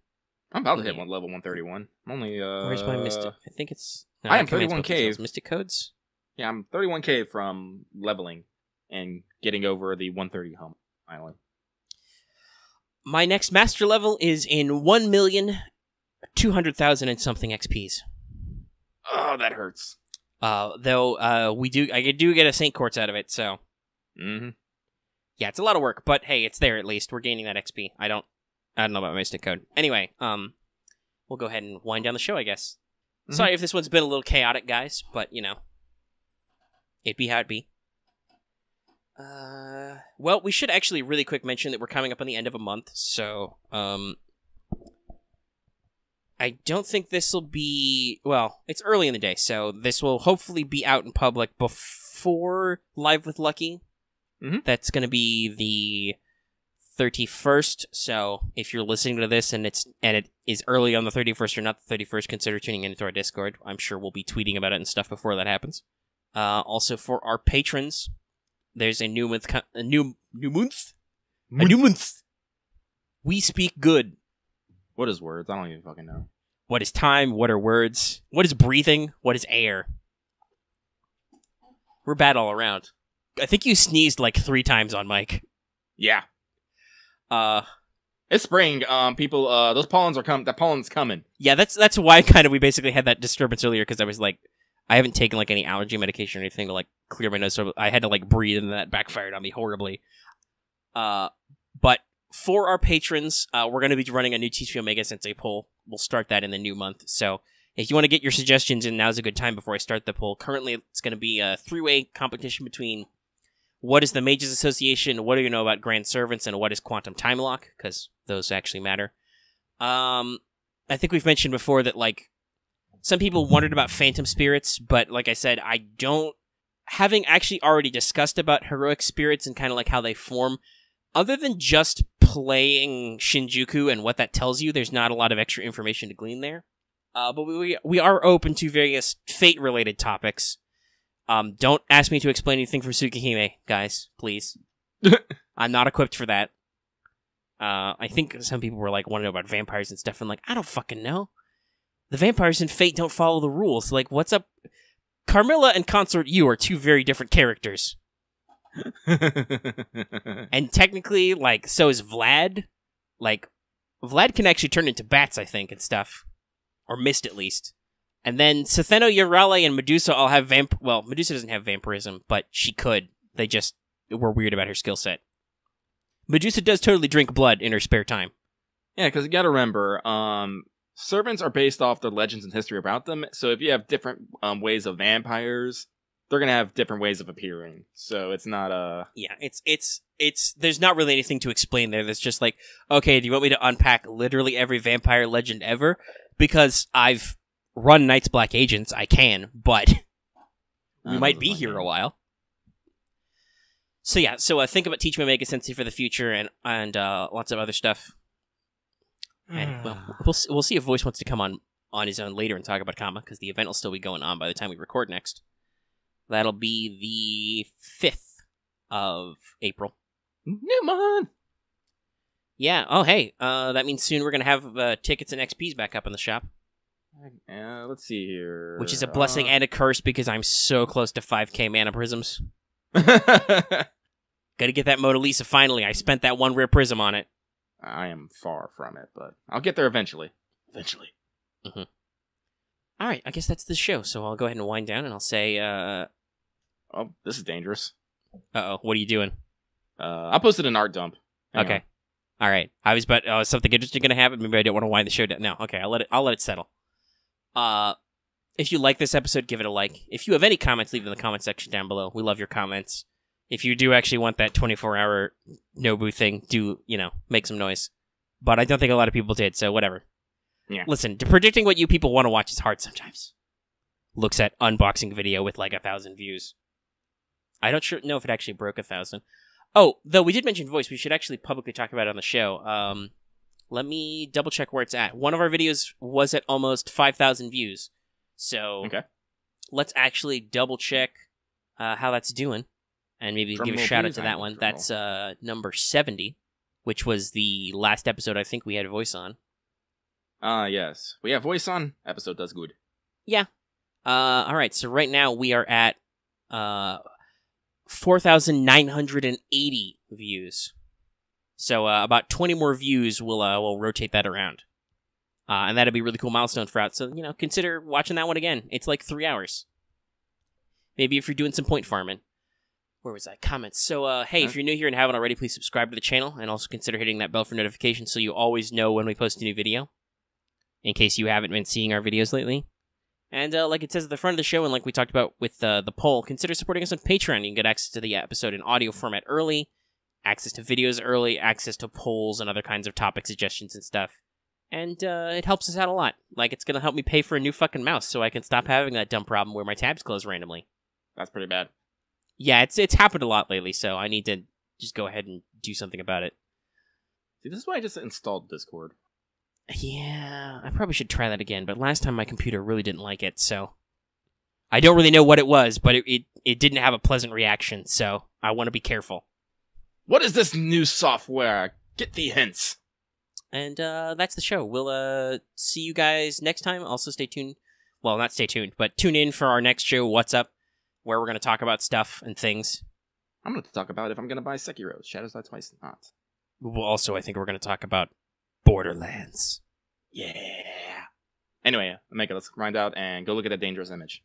I'm about to hit level 131. I'm only, Where's my Mystic? I think it's... No, I am 31k. Mystic Codes? Yeah, I'm 31k from leveling and getting over the 130 home island. My next master level is in 1,200,000 and something XPs. Oh, that hurts. Though I do get a Saint Quartz out of it, so. Mm-hmm. Yeah, it's a lot of work, but hey, it's there at least. We're gaining that XP. I don't know about Mystic Code. Anyway, we'll go ahead and wind down the show, I guess. Mm-hmm. Sorry if this one's been a little chaotic, guys, but you know, it be how it be. Well, we should actually really quick mention that we're coming up on the end of a month, so, I don't think this will be... Well, it's early in the day, so this will hopefully be out in public before Live with Lucky. Mm-hmm. That's going to be the 31st, so if you're listening to this and it is early on the 31st or not the 31st, consider tuning into our Discord. I'm sure we'll be tweeting about it and stuff before that happens. Also, for our patrons, there's a new month... We speak good. What is words? I don't even fucking know. What is time? What are words? What is breathing? What is air? We're bad all around. I think you sneezed like 3 times on mic. Yeah. It's spring. People, those pollens are coming. That pollen's coming. Yeah, that's why kind of we basically had that disturbance earlier, because I was like, I haven't taken like any allergy medication or anything to like clear my nose, so I had to like breathe, and that backfired on me horribly. But for our patrons, we're going to be running a new Teach Me Omega Sensei poll. We'll start that in the new month. So if you want to get your suggestions in, now's a good time before I start the poll. Currently, it's going to be a 3-way competition between what is the Mages Association, what do you know about Grand Servants, and what is Quantum Time Lock, because those actually matter. I think we've mentioned before that, like, some people wondered about Phantom Spirits, but like I said, I don't... Having actually already discussed about Heroic Spirits and kind of like how they form, other than just playing Shinjuku and what that tells you, there's not a lot of extra information to glean there. But we are open to various fate-related topics. Don't ask me to explain anything from Tsukihime, guys, please. I'm not equipped for that. I think some people were like, want to know about vampires and stuff, and like, I don't fucking know. The vampires in Fate don't follow the rules. Like, what's up? Carmilla and Consort Yu are 2 very different characters. And technically, like, so is Vlad. Like, Vlad can actually turn into bats, I think, and stuff. Or mist, at least. And then Satheno, Urale, and Medusa all have well, Medusa doesn't have vampirism, but she could. They just were weird about her skill set. Medusa does totally drink blood in her spare time. Yeah, because you gotta remember, servants are based off the legends and history about them, so if you have different ways of vampires, they're gonna have different ways of appearing. So it's not Yeah, it's there's not really anything to explain there. That's just like, okay, do you want me to unpack literally every vampire legend ever? Because I've run Night's Black Agents, I can, but we might be here a while. So yeah, think about Teach Me Omega Sensei for the future and lots of other stuff. And, well, we'll see if Voice wants to come on his own later and talk about Kama, because the event will still be going on by the time we record next. That'll be the 5th of April. New month! Yeah, oh hey, that means soon we're going to have tickets and XPs back up in the shop. Let's see here. Which is a blessing and a curse, because I'm so close to 5k mana prisms. Gotta get that Mona Lisa finally. I spent that 1 rare prism on it. I am far from it, but I'll get there eventually. Mm-hmm. Alright, I guess that's the show, so I'll go ahead and wind down, and I'll say, Oh, this is dangerous. Uh-oh, what are you doing? I posted an art dump. Hang Okay. on. Alright, I was about, something interesting gonna happen? Maybe I didn't want to wind the show down. No, okay, I'll let it settle. If you like this episode, give it a like. If you have any comments, leave them in the comment section down below. We love your comments. If you do actually want that 24-hour Nobu thing, do, make some noise. But I don't think a lot of people did, so whatever. Yeah. Listen, predicting what you people want to watch is hard sometimes. Looks at unboxing video with like 1,000 views. I don't know if it actually broke 1,000. Oh, though we did mention Voice, we should actually publicly talk about it on the show. Let me double check where it's at. One of our videos was at almost 5,000 views. So okay. Let's actually double check how that's doing. And maybe give a shout out to that one. That's number 70, which was the last episode I think we had Voice on. Yes. We have Voice on. Episode does good. Yeah. Alright, so right now we are at 4,980 views. So about 20 more views we'll rotate that around. And that'd be a really cool milestone for out. So, consider watching that one again. It's like 3 hours. Maybe if you're doing some point farming. Where was that? Comments. So, hey, if you're new here and haven't already, please subscribe to the channel, and also consider hitting that bell for notifications so you always know when we post a new video, in case you haven't been seeing our videos lately. And like it says at the front of the show, and like we talked about with the poll, consider supporting us on Patreon. You can get access to the episode in audio format early, access to videos early, access to polls and other kinds of topic suggestions and stuff. And it helps us out a lot. Like, it's going to help me pay for a new fucking mouse so I can stop having that dumb problem where my tabs close randomly. That's pretty bad. Yeah, it's happened a lot lately, so I need to just go ahead and do something about it. See, this is why I just installed Discord. Yeah, I probably should try that again, but last time my computer really didn't like it, so... I don't really know what it was, but it didn't have a pleasant reaction, so I want to be careful. What is this new software? Get the hints. And that's the show. We'll see you guys next time. Also, stay tuned. Well, not stay tuned, but tune in for our next show, What's Up, where we're going to talk about stuff and things. I'm going to talk about if I'm going to buy Sekiro, Shadows Die Twice not. Well, also, I think we're going to talk about Borderlands. Yeah. Anyway, Omega, let's grind out and go look at that dangerous image.